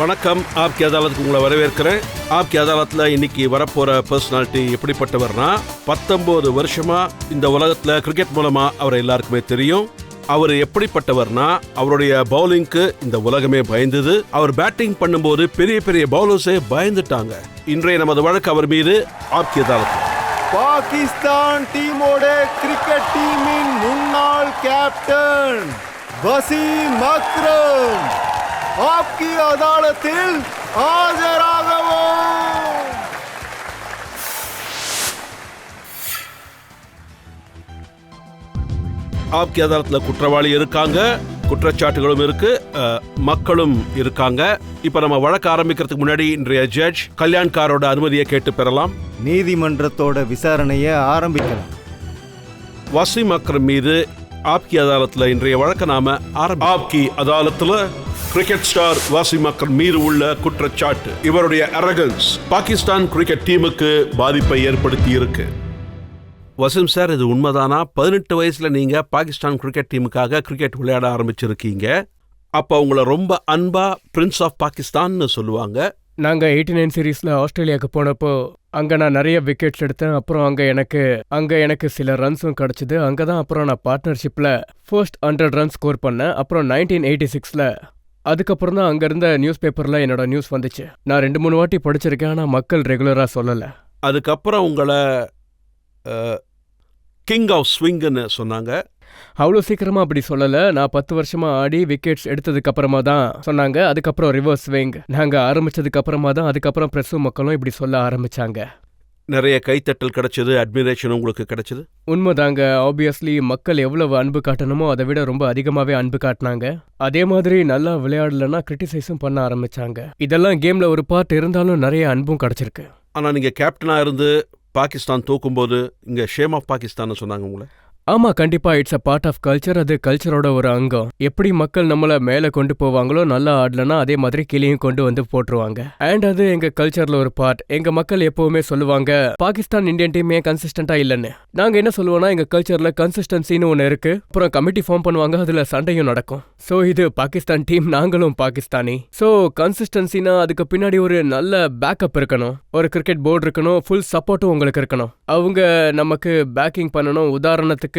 வணக்கம். ஆப்கி அதாலத்துக்கு உங்களை வரவேற்கிறேன். ஆப்கி அதாலத்தில் இன்னைக்கு வரப்போற பர்சனாலிட்டி எப்படிப்பட்டவர்னா, 19 வருஷமா இந்த உலகத்துல கிரிக்கெட் மூலமா அவரை எல்லாருக்குமே தெரியும். அவர் எப்படிப்பட்டவர்னா, அவருடைய பவுலிங்க்கு இந்த உலகமே பயந்தது. அவர் பேட்டிங் பண்ணும்போது பெரிய பெரிய பவுலர்ஸே பயந்துட்டாங்க. இன்றைய நமது வழக்கு அவர் மீது ஆப்கி அதாலத். பாகிஸ்தான் டீமோட கிரிக்கெட் டீமின் முன்னாள் கேப்டன் வசீம் அக்ரம் ஆப்கி அதாலத்தில் ஆஜராகவும். ஆப்கி அதாலத்தில் குற்றவாளி இருக்காங்க, குற்றச்சாட்டுகளும் இருக்கு, மக்களும் இருக்காங்க. இப்ப நம்ம வழக்கு ஆரம்பிக்கிறதுக்கு முன்னாடி இன்றைய ஜட்ஜ் கல்யாண்காரோட அனுமதியை கேட்டு பெறலாம். நீதிமன்றத்தோட விசாரணையை ஆரம்பிக்கலாம். வசீம் அக்ரம் மீது ஆப்கி அதாலத்தில் இன்றைய வழக்க நாம ஆப்கி அதாலத்துல கிரிக்கெட் ஸ்டார் வசீம் அக்ரம் மீது உள்ள குற்றச்சாட்டு, இவருடைய அரகன்ஸ் பாகிஸ்தான் கிரிக்கெட் டீமுக்கு பாதிப்பை ஏற்படுத்தி இருக்கு. வசீம் சார், இது உண்மைதானா? 18 வயசுல நீங்க பாகிஸ்தான் கிரிக்கெட் டீமுக்காக கிரிக்கெட் விளையாட ஆரம்பிச்சிருக்கீங்க. அப்ப உங்களை ரொம்ப அன்பா பிரின்ஸ் ஆஃப் பாகிஸ்தான் சொல்லுவாங்க. நாங்கள் 89 சீரீஸில் ஆஸ்திரேலியாவுக்கு போனப்போ அங்கே நான் நிறைய விக்கெட்ஸ் எடுத்தேன். அப்புறம் அங்கே எனக்கு சில ரன்ஸும் கிடச்சிது. அங்கே தான் அப்புறம் நான் பார்ட்னர்ஷிப்பில் ஃபர்ஸ்ட் 100 ரன்ஸ் ஸ்கோர் பண்ணேன். அப்புறம் 1986ல் அதுக்கப்புறம் தான் அங்கே இருந்த நியூஸ் பேப்பரில் என்னோட நியூஸ் வந்துச்சு. நான் 2-3 வாட்டி படிச்சிருக்கேன், ஆனால் மக்கள் ரெகுலராக சொல்லலை. அதுக்கப்புறம் உங்களை கிங் ஆஃப் ஸ்விங்னு சொன்னாங்க. அவ்வளோ சீக்கிரமாக அப்படி சொல்லலை. நான் 10 வருஷமாக ஆடி விக்கெட்ஸ் எடுத்ததுக்கு அப்புறமா தான் சொன்னாங்க. அதுக்கப்புறம் ரிவர்ஸ் ஸ்விங் நாங்கள் ஆரம்பிச்சதுக்கு அப்புறமா தான் அதுக்கப்புறம் ப்ரெஸ்ஸும் மக்களும் இப்படி சொல்ல ஆரம்பிச்சாங்க. நிறைய கைத்தட்டல் கிடைச்சது, அட்மிரேஷன் உங்களுக்கு கிடைச்சது. உண்மைதாங்க. ஆப்வியஸ்லி மக்கள் எவ்வளவு அன்பு காட்டணுமோ அதை விட ரொம்ப அதிகமாகவே அன்பு காட்டினாங்க. அதே மாதிரி நல்லா விளையாடலன்னா கிரிட்டிசைஸும் பண்ண ஆரம்பிச்சாங்க. இதெல்லாம் கேம்ல ஒரு பார்ட் இருந்தாலும் நிறைய அன்பும் கிடைச்சிருக்கு. ஆனால் நீங்கள் கேப்டனாக இருந்து பாகிஸ்தான் தோக்கும்போது இங்கே ஷேம் ஆஃப் பாகிஸ்தான் சொன்னாங்க உங்களை. ஆமா, கண்டிப்பா it's a part of culture. அது கல்ச்சரோட ஒரு அங்கம். எப்படி மக்கள் நம்மள மேல கொண்டு போவாங்களோ, நல்லா ஆடலனா அதே மாதிரி கீழேயும் கொண்டு வந்து போட்டுருவாங்க. அண்ட் அது எங்க கல்ச்சர்ல ஒரு பார்ட். எங்க மக்கள் எப்பவுமே சொல்லுவாங்க, பாகிஸ்தான் இந்தியன் டீம் ஏன் கன்சிஸ்டன்டா இல்லன்னு. நாங்க என்ன சொல்லுவோம்னா, எங்க கல்ச்சர்ல கன்சிஸ்டன்சின்னு ஒன்னு இருக்கு. அப்புறம் கமிட்டி ஃபார்ம் பண்ணுவாங்க, அதுல சண்டையும் நடக்கும். சோ இது பாகிஸ்தான் டீம், நாங்களும் பாகிஸ்தானி. சோ கன்சிஸ்டன்சினா அதுக்கு பின்னாடி ஒரு நல்ல பேக்கப் இருக்கணும், ஒரு கிரிக்கெட் போர்டு இருக்கணும், ஃபுல் சப்போர்ட்டும் உங்களுக்கு இருக்கணும். அவங்க நமக்கு பேக்கிங் பண்ணணும். உதாரணத்துக்கு,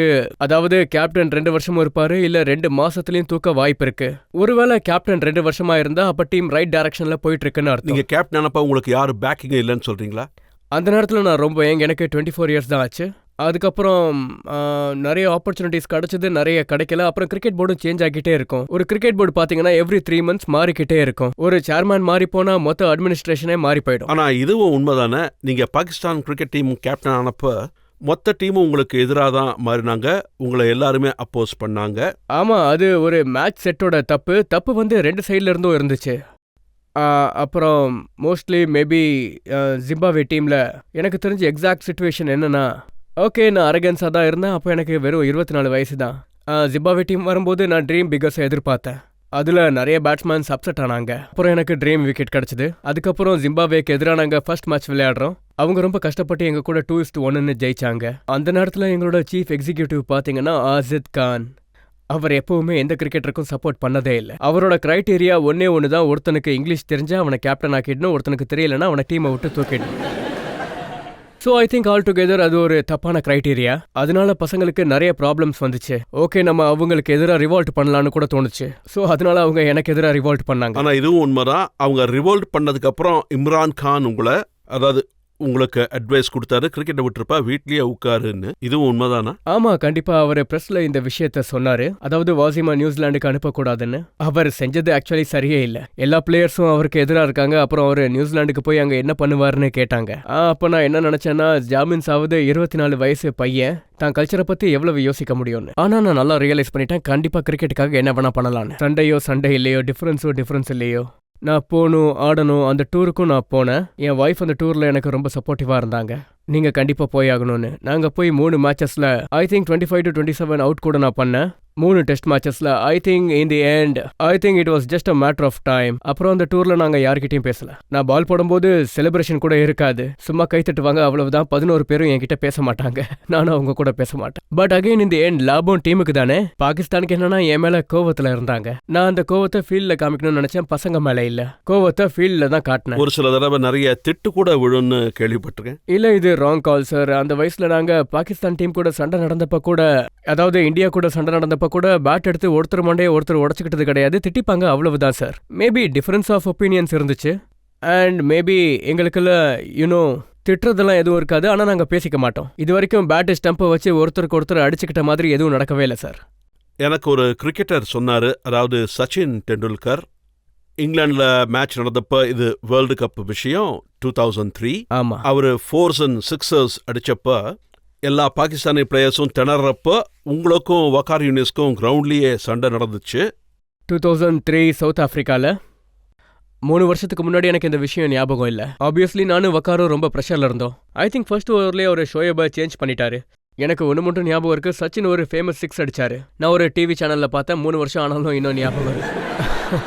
அதாவது கேப்டன் 2 வருஷமும் இருப்பாரு, இல்ல 2 மாசத்துலயும் தூக்க வாய்ப்பு இருக்கு. ஒருவேளை கேப்டன் 2 வருஷமா இருந்தா அப்ப டீம் ரைட் டைரக்ஷன்ல போயிட்டு இருக்குன்னு அர்த்தம். நீங்க கேப்டன் ஆனப்ப உங்களுக்கு யாரும் பேக்கிங் இல்லைன்னு சொல்றீங்களா? அந்த நேரத்துல நான் ரொம்ப எனக்கு 24 இயர்ஸ் தான் ஆச்சு. அதுக்கப்புறம் நிறைய ஆப்பர்ச்சுனிட்டிஸ் கிடைச்சது, நிறைய கிடைக்கல. அப்புறம் கிரிக்கெட் போர்டும் சேஞ்ச் ஆகிட்டே இருக்கும். ஒரு கிரிக்கெட் போர்டு பாத்தீங்கன்னா எவ்ரி 3 மந்த்ஸ் மாறிக்கிட்டே இருக்கும். ஒரு சேர்மேன் மாறி போனா மொத்த அட்மினிஸ்ட்ரேஷனே மாறி போயிடும். ஆனா இதுவும் உண்மைதானே, நீங்க பாகிஸ்தான் கிரிக்கெட் டீம் கேப்டன் ஆனப்ப மொத்த டீமும் உங்களுக்கு எதிராக தான் மாறினாங்க, உங்களை எல்லாருமே அப்போஸ் பண்ணாங்க. ஆமா, அது ஒரு மேட்ச் செட்டோட தப்பு வந்து 2 சைட்ல இருந்தும் இருந்துச்சு. அப்புறம் மோஸ்ட்லி மேபி ஜிம்பாப்வே டீம்ல எனக்கு தெரிஞ்ச எக்ஸாக்ட் சிச்சுவேஷன் என்னன்னா, ஓகே நான் அரகன்ஸாக தான் இருந்தேன். அப்போ எனக்கு வெறும் 24 வயசு தான். ஜிம்பாப்வே டீம் வரும்போது நான் ட்ரீம் பிகர்ஸை எதிர்பார்த்தேன். அதில் நிறைய பேட்ஸ்மேன்ஸ் அப்செட் ஆனாங்க. அப்புறம் எனக்கு ட்ரீம் விக்கெட் கிடச்சிது. அதுக்கப்புறம் ஜிம்பாப்வேக்கு எதிராக நாங்கள் ஃபர்ஸ்ட் மேட்ச் விளையாடுறோம். அவங்க ரொம்ப கஷ்டப்பட்டு எங்கள் கூட 2-1 ஜெயிச்சாங்க. அந்த நேரத்தில் எங்களோட சீஃப் எக்ஸிக்யூட்டிவ் பார்த்தீங்கன்னா ஆசித் கான். அவர் எப்பவுமே எந்த கிரிக்கெட்டருக்கும் சப்போர்ட் பண்ணதே இல்லை. அவரோட கிரைட்டீரியா ஒன்று தான், ஒருத்தனுக்கு இங்கிலீஷ் தெரிஞ்சா அவனை கேப்டன் ஆக்கிடணும், ஒருத்தனுக்கு தெரியலன்னா அவனை டீமை விட்டு தூக்கிடணும். So I think all together அது ஒரு தப்பான கிரைட்டீரியா. அதனால பசங்களுக்கு நிறைய ப்ராப்ளம்ஸ் வந்துச்சு. ஓகே நம்ம அவங்களுக்கு எதிராக ரிவால்ட் பண்ணலான்னு கூட தோணுச்சு. ஸோ அதனால அவங்க எனக்கு எதிராக ரிவால்ட் பண்ணாங்க. ஆனால் இதுவும் உண்மைதான், அவங்க ரிவால்ட் பண்ணதுக்கு அப்புறம் இம்ரான் கான் உங்களுக்கு அட்வைஸ் கொடுத்தாரு, கிரிக்கெட்டை விட்டுருப்பா, வீட்லயே உட்காருன்னு. இதுவும் உண்மைதானா? ஆமா, கண்டிப்பா. அவர் பிரஸ்ல இந்த விஷயத்த சொன்னாரு. அதாவது வாசிமா நியூசிலாந்துக்கு அனுப்பக்கூடாதுன்னு. அவர் செஞ்சது ஆக்சுவலி சரியே இல்ல. எல்லா பிளேயர்ஸும் அவருக்கு எதிராக இருக்காங்க. அப்புறம் அவர் நியூசிலாந்துக்கு போய் அங்க என்ன பண்ணுவாருன்னு கேட்டாங்க. அப்ப நான் என்ன நினைச்சேன்னா, ஜாமின்ஸ் ஆவது 24 வயசு பையன், தான் கல்ச்சரை பத்தி எவ்வளவு யோசிக்க முடியும்னு. ஆனா நான் நல்லா ரியலைஸ் பண்ணிட்டேன், கண்டிப்பா கிரிக்கெட்டுக்காக என்ன வேணா பண்ணலான்னு. சண்டை இல்லையோ, டிஃபரன்ஸ் இல்லையோ, நான் போகணும், ஆடணும். அந்த டூருக்கும் நான் போனேன். என் ஒய்ஃப் அந்த டூர்ல எனக்கு ரொம்ப சப்போர்ட்டிவா இருந்தாங்க. நீங்க கண்டிப்பா போய் ஆகணும்னு. நாங்க போய் 3 மேட்சஸ்ல ஐ திங்க் 25 to 27 அவுட் கூட நான் பண்ணேன். 3 டெஸ்ட் மேட்சஸ்ல I think in the end I think it was just a matter of time. அப்புறம் அந்த டூர்ல நாங்க யார்கிட்டயும் பேசல. நான் பால் போடும்போது செலிப்ரேஷன் கூட இருக்காது, சும்மா கை தட்டுவாங்க அவ்வளவுதான். 11 பேரும் என்கிட்ட பேச மாட்டாங்க, நானும் அவங்க கூட பேச மாட்டேன். பட் அகைன் இந்த எண்ட் லாபம் டீமுக்கு தானே. பாகிஸ்தானுக்கு என்னன்னா என் மேல கோவத்துல இருந்தாங்க. நான் அந்த கோவத்தை ஃபீல்ட்ல காமிக்கணும்னு நினைச்சேன், பசங்க மேல இல்ல, கோவத்தை ஃபீல்ட்ல தான் காட்டினேன். ஒரு சில தடவை நிறைய திட்டு கூட விழுன்னு கேள்விப்பட்டிருக்கேன். இல்ல இது ராங் கால் சார். அந்த வயசுல நாங்க பாகிஸ்தான் டீம் கூட சண்டை நடந்தப்ப கூட, அதாவது இந்தியா கூட சண்டை நடந்தப்ப கூட பேட் எடுத்து ஒருத்தர் மண்டையை ஒருத்தர் உடச்சுக்கிட்டது கிடையாது, திட்டிப்பாங்க அவ்வளவுதான் sir. Maybe difference of opinions இருந்துச்சு அண்ட் மேபி எங்களுக்குள்ள யூனோ திட்டுறதெல்லாம் எதுவும் இருக்காது. ஆனா நாங்க பேசிக்க மாட்டோம். இது வரைக்கும் பேட் ஸ்டம்பை வச்சு ஒருத்தருக்கு ஒருத்தர் அடிச்சுக்கிட்ட மாதிரி எதுவும் நடக்கவே இல்லை சார். எனக்கு ஒரு கிரிக்கெட்டர் சொன்னாரு, அதாவது சச்சின் டெண்டுல்கர் இங்கிலாந்துல மேட்ச் நடந்தப்ப, இது வேர்ல்டு கப் விஷயம் 2003. ஆமா, அவரு 4s and 6s அடிச்சப்ப எல்லா பாகிஸ்தானி பிளேயர்ஸும் திணறப்ப உங்களுக்கும் வக்கார் யூனிஸ்க்கும் கிரவுண்ட்லயே சண்டை நடந்துச்சு. 2003 சவுத் ஆப்பிரிக்கால 3 வருஷத்துக்கு முன்னாடி எனக்கு இந்த விஷயம் ஞாபகம் இல்லை. ஆப்வியஸ்லி நானும் வக்காரும் ரொம்ப ப்ரெஷர்ல இருந்தோம். ஐ திங்க் ஃபர்ஸ்ட் ஓவர்லேயே ஒரு ஷோயபை சேஞ்ச் பண்ணிட்டாரு. எனக்கு ஒன்று மட்டும் ஞாபகம் இருக்கு, சச்சின் ஒரு ஃபேமஸ் 6 அடிச்சாரு. நான் ஒரு டிவி சேனல்ல பார்த்தேன், 3 வருஷம் ஆனாலும் இன்னும் ஞாபகம் இருக்கு.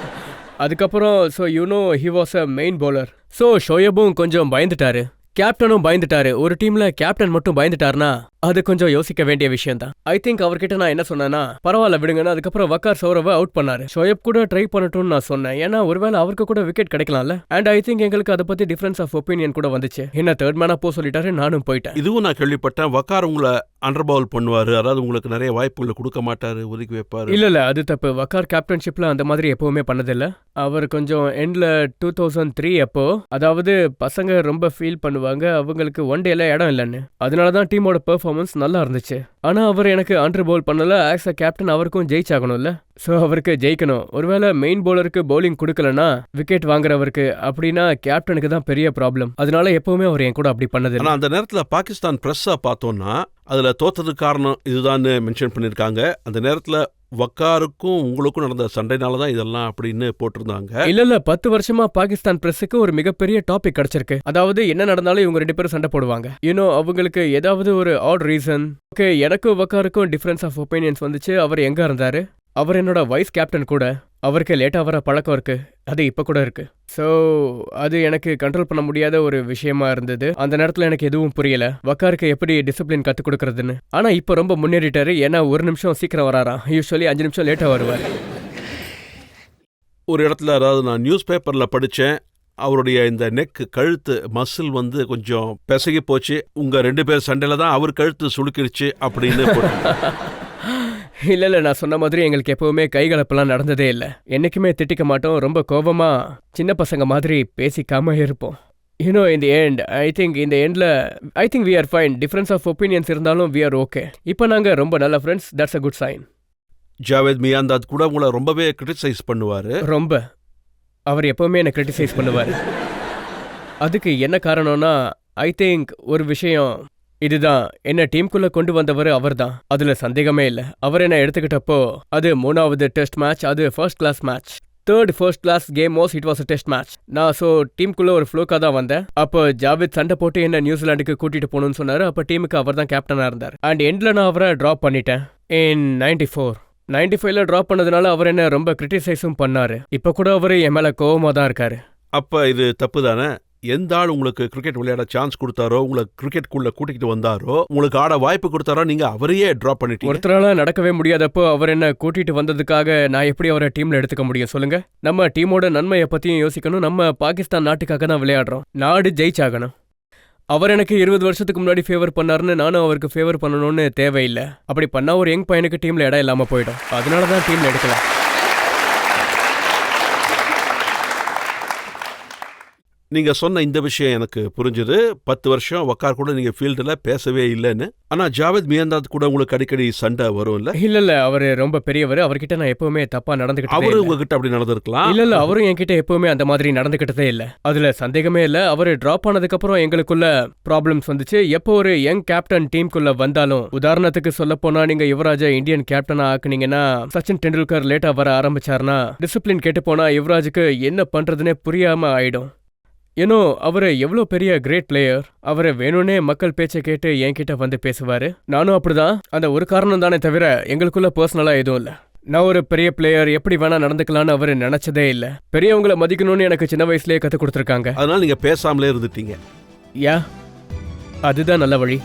அதுக்கப்புறம் so you know he was a main bowler. So ஷோயபும் கொஞ்சம் பயந்துட்டாரு, கேப்டனும் பயந்துட்டாரு. ஒரு டீம்ல கேப்டன் மட்டும் பயந்துட்டாருனா அது கொஞ்சம் யோசிக்க வேண்டிய விஷயம் தான். ஐ திங்க் அவர்கிட்ட நான் என்ன சொன்னேன்னா, பரவாயில்ல விடுங்கன்னு. அதுக்கப்புறம் வக்கார் சௌரவை அவுட் பண்ணாரு. ஷோயப் கூட ட்ரை பண்ணட்டும்னு நான் சொன்னேன், ஏன்னா ஒருவேளை அவருக்கு கூட விக்கெட் கிடைக்கலாம்ல. அண்ட் ஐ திங்க் எங்களுக்கு அதை பத்தி டிஃபரன்ஸ் ஆஃப் ஒப்பீனியன் கூட வந்துச்சு. என்ன தேர்ட் மேனா போ சொல்லிட்டாரு, நானும் போயிட்டேன். இதுவும் நான் கேள்விப்பட்டேன், வக்கார் உங்களை அண்டர் பவுல் பண்ணுவாரு, அதாவது உங்களுக்கு நிறைய வாய்ப்புகளை கொடுக்க மாட்டாரு, ஒதுக்கி வைப்பாரு. இல்ல அது தப்பு. வக்கார் கேப்டன்ஷிப்ல அந்த மாதிரி எப்பவுமே பண்ணதில்ல. அவர் கொஞ்சம் எண்ட்ல 2003 அப்போ, அதாவது பசங்க ரொம்ப ஃபீல் பண்ணுவாங்க அவங்களுக்கு ஒன் டேல இடம் இல்லைன்னு, அதனாலதான் டீமோட பெர்ஃபார்மன்ஸ் நல்லா இருந்துச்சு. ஆனா அவர் எனக்கு அண்டர் பவுல் பண்ணல. ஆஸ் அ கேப்டன் அவருக்கும் ஜெயிச்சாகணும்ல. சோ அவருக்கு ஜெயிக்கணும். ஒருவேளை மெயின் பவுலருக்கு பவுலிங் கொடுக்கலனா விக்கெட் வாங்குறவருக்கு, அப்படின்னா கேப்டனுக்கு தான் பெரிய ப்ராப்ளம். அதனால எப்பவுமே அவர் என் கூட அப்படி பண்ணது. ஆனா அந்த நேரத்துல பாகிஸ்தான் பிரஸ்ஸா பார்த்தோம்னா அதுல தோத்ததுக்கு காரணம் இதுதான் மென்ஷன் பண்ணிருக்காங்க. அந்த நேரத்துல வக்காருக்கும் உங்களுக்கும் நடந்த சண்டைனாலதான் இதெல்லாம் அப்படின்னு போட்டிருந்தாங்க. இல்ல 10 வருஷமா பாகிஸ்தான் பிரஸுக்கு ஒரு மிகப்பெரிய டாபிக் கிடைச்சிருக்கு. அதாவது என்ன நடந்தாலும் இவங்க 2 பேரும் சண்டை போடுவாங்க. யூனோ அவங்களுக்கு ஏதாவது ஒரு ஆட் ரீசன். ஓகே, எனக்கும் வக்காருக்கும் டிஃபரன்ஸ் ஆஃப் ஒப்பீனியன்ஸ் வந்துச்சு. அவர் எங்க இருந்தாரு, அவர் என்னோட வைஸ் கேப்டன் கூட. அவருக்கு லேட்டா வர பழக்கம் இருக்கு, அது இப்ப கூட இருக்கு. சோ அது எனக்கு கண்ட்ரோல் பண்ண முடியாத ஒரு விஷயமா இருந்தது. அந்த நேரத்துல எனக்கு எதுவும் புரியல, வக்காருக்கு எப்படி டிசிப்ளின் கத்து கொடுக்கறதுன்னு. ஆனா இப்ப ரொம்ப முன்னேறிட்டாரு, ஏன்னா 1 நிமிஷம் சீக்கிரம் வராராம். யூஸ்வலி 5 நிமிஷம் லேட்டா வருவார். ஒரு இடத்துல, அதாவது நான் நியூஸ் பேப்பர்ல படிச்சேன், அவருடைய இந்த நெக் கழுத்து மசில் கொஞ்சம் பிசகி போச்சு, உங்க 2 பேர் சண்டையில தான் அவர் கழுத்து சுளுக்கிடுச்சு அப்படின்னு. இல்ல நான் சொன்ன மாதிரி எங்களுக்கு எப்பவுமே கைகலப்பெல்லாம் நடந்ததே இல்லை. என்னைக்குமே திட்டிக்க மாட்டோம், ரொம்ப கோபமா சின்ன பசங்க மாதிரி பேசிக்காம இருப்போம். You know in the end I think இந்த எண்ட்ல I think we are fine. Difference of opinions இருந்தாலும் வி ஆர் ஓகே. இப்போ நாங்க ரொம்ப நல்ல friends. That's a good sign. Javed Miandad கூட உங்களை ரொம்பவே கிரிட்டிசைஸ் பண்ணுவாரு. ரொம்ப. அவர் எப்பவுமே என்ன கிரிட்டிசைஸ் பண்ணுவாரு. அதுக்கு என்ன காரணம்னா ஐ திங்க் ஒரு விஷயம் இதுதான், என்ன டீமுக்குள்ள கொண்டு வந்தவர் அவர் தான், அதுல சந்தேகமே இல்ல. அவர் என்ன எடுத்துக்கிட்டப்போ அது 3வது டெஸ்ட் மேட்ச், அது first class match. Third first class game was it was a test match. நான் ஸோ டீமுக்குள்ள ஒரு ஃப்ளோக்கா தான் வந்தேன். அப்போ ஜாவேத் சண்டை போட்டு என்ன நியூசிலாண்டுக்கு கூட்டிட்டு போகணும்னு சொன்னாரு. அப்போ டீமுக்கு அவர் தான் கேப்டனா இருந்தார். அண்ட் எண்ட்ல நான் அவரை ட்ராப் பண்ணிட்டேன். இன் 95ல ட்ராப் பண்ணதுனால அவர் என்ன ரொம்ப கிரிட்டிசைஸும் பண்ணாரு. இப்ப கூட அவரு என் மேல கோவமா தான் இருக்காரு. அப்ப இது தப்பு தானே? எந்த ஆள் உங்களுக்கு கிரிக்கெட் விளையாட சான்ஸ் கொடுத்தாரோ, உங்களை கிரிக்கெட்குள்ள கூட்டிகிட்டு வந்தாரோ, உங்களுக்கு ஆட வாய்ப்பு கொடுத்தாரோ, நீங்க அவரையே டிராப் பண்ணிட்டீங்க. ஒருத்தரால நடக்கவே முடியாதப்போ அவர் என்ன கூட்டிட்டு வந்ததுக்காக நான் எப்படி அவரை டீம்ல எடுத்துக்க முடியும் சொல்லுங்க? நம்ம டீமோட நன்மையை பத்தியும் யோசிக்கணும். நம்ம பாகிஸ்தான் நாட்டுக்காக தான் விளையாடுறோம், நாடு ஜெயிச்சாகணும். அவர் எனக்கு 20 வருஷத்துக்கு முன்னாடி ஃபேவர் பண்ணாருன்னு நானும் அவருக்கு ஃபேவர் பண்ணணும்னு தேவையில்லை. அப்படி பண்ணா ஒரு யங் பையனுக்கு டீம்ல இடம் இல்லாம போயிடும். அதனாலதான் டீம்ல எடுக்கல. நீங்க சொன்ன இந்த விஷயம் எனக்கு புரிஞ்சுது. 10 வருஷம் வக்கார் கூட நீங்க ஃபீல்டுல பேசவே இல்லைன்னு. ஆனா ஜாவேத் மியாந்தாத் கூட உங்களுக்கு அடிக்கடி சண்டை வரும் இல்ல? இல்ல அவரு ரொம்ப பெரியவர். அவர்கிட்ட நான் எப்பவுமே தப்பா நடந்துக்கிட்டே. அவரு உங்ககிட்ட அப்படி நடந்திருக்கலாம். இல்ல அவரும் என்கிட்ட எப்பவுமே அந்த மாதிரி நடந்துக்கிட்டதே இல்ல, அதுல சந்தேகமே இல்ல. அவரு டிராப் ஆனதுக்கு அப்புறம் எங்களுக்குள்ள ப்ராப்ளம்ஸ் வந்துச்சு. எப்போ ஒரு யங் கேப்டன் டீமுக்குள்ள வந்தாலும், உதாரணத்துக்கு சொல்ல போனா நீங்க யுவராஜை இந்தியன் கேப்டனா ஆக்குனீங்கன்னா, சச்சின் டெண்டுல்கர் லேட்டா வர ஆரம்பிச்சாருன்னா, டிசிப்ளின் கேட்டு போனா யுவராஜுக்கு என்ன பண்றதுன்னே புரியாம ஆயிடும். ஏன்னோ அவரு எவ்வளோ பெரிய கிரேட் பிளேயர். அவரை வேணும்னே மக்கள் பேச்சை கேட்டு என்கிட்ட வந்து பேசுவாரு. நானும் அப்படிதான். அந்த ஒரு காரணம் தானே தவிர எங்களுக்குள்ள பர்சனலா எதுவும் இல்ல. நான் ஒரு பெரிய பிளேயர், எப்படி வேணா நடந்துக்கலாம்னு அவரு நினைச்சதே இல்ல. பெரியவங்களை மதிக்கணும்னு எனக்கு சின்ன வயசுலயே கத்து கொடுத்துருக்காங்க. அதனால நீங்க பேசாமலே இருந்துட்டீங்க. யா, அதுதான் நல்ல வழி.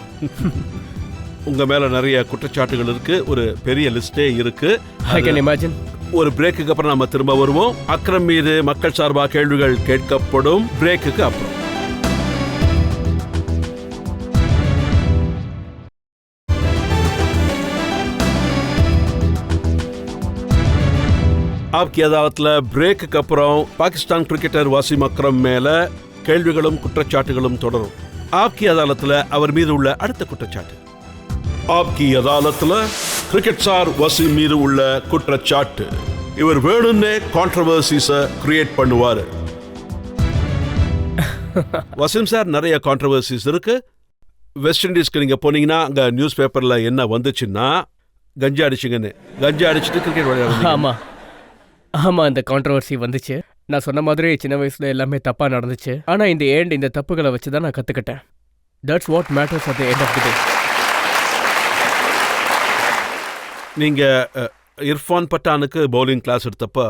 உங்க மேல நிறைய குற்றச்சாட்டுகள் இருக்கு, ஒரு பெரிய லிஸ்டே இருக்கு. I can imagine. ஒரு பிரேக்குக்கு அப்புறம் நாம திரும்ப வருவோம். அக்ரம் மீது மக்கள் சார்பா கேள்விகள் கேட்கப்படும். பிரேக்குக்கு அப்புறம். ஆப்கி அதாலத்துல பிரேக்குக்கு அப்புறம் பாகிஸ்தான் கிரிக்கெட்டர் வாசிம் அக்ரம் மேல கேள்விகளும் குற்றச்சாட்டுகளும் தொடரும். ஆப்கி அதாலத்துல அவர் மீது உள்ள அடுத்த குற்றச்சாட்டு. ஆப்கி அதாலத்துல கிரிக்கெட் ஸ்டார் வசீம் மீது உள்ள குற்றச்சாட்டு. இவர் வேணும்னே கான்ட்ரவர்சிஸ கிரியேட் பண்ணுவாரு. வசீம் சார், நிறைய கான்ட்ரவர்சிஸ் இருக்கு. வெஸ்ட் இண்டீஸ்க்கு நீங்க போனீங்கன்னா அங்க நியூஸ் பேப்பர்ல என்ன வந்துச்சுன்னா, கஞ்சா அடிச்சுங்கன்னு. கஞ்சா அடிச்சுட்டு கிரிக்கெட் விளையாடுங்க. ஆமா ஆமா, இந்த கான்ட்ரவர்சி வந்துச்சு. நான் சொன்ன மாதிரி சின்ன வயசுல எல்லாமே தப்பா நடந்துச்சு. ஆனா இந்த தப்புகளை வச்சுதான் நான் கத்துக்கிட்டேன். That's what matters at the end of the day. நீங்க இர்ஃபான் பட்டானுக்கு பவுலிங் கிளாஸ் எடுத்தப்ப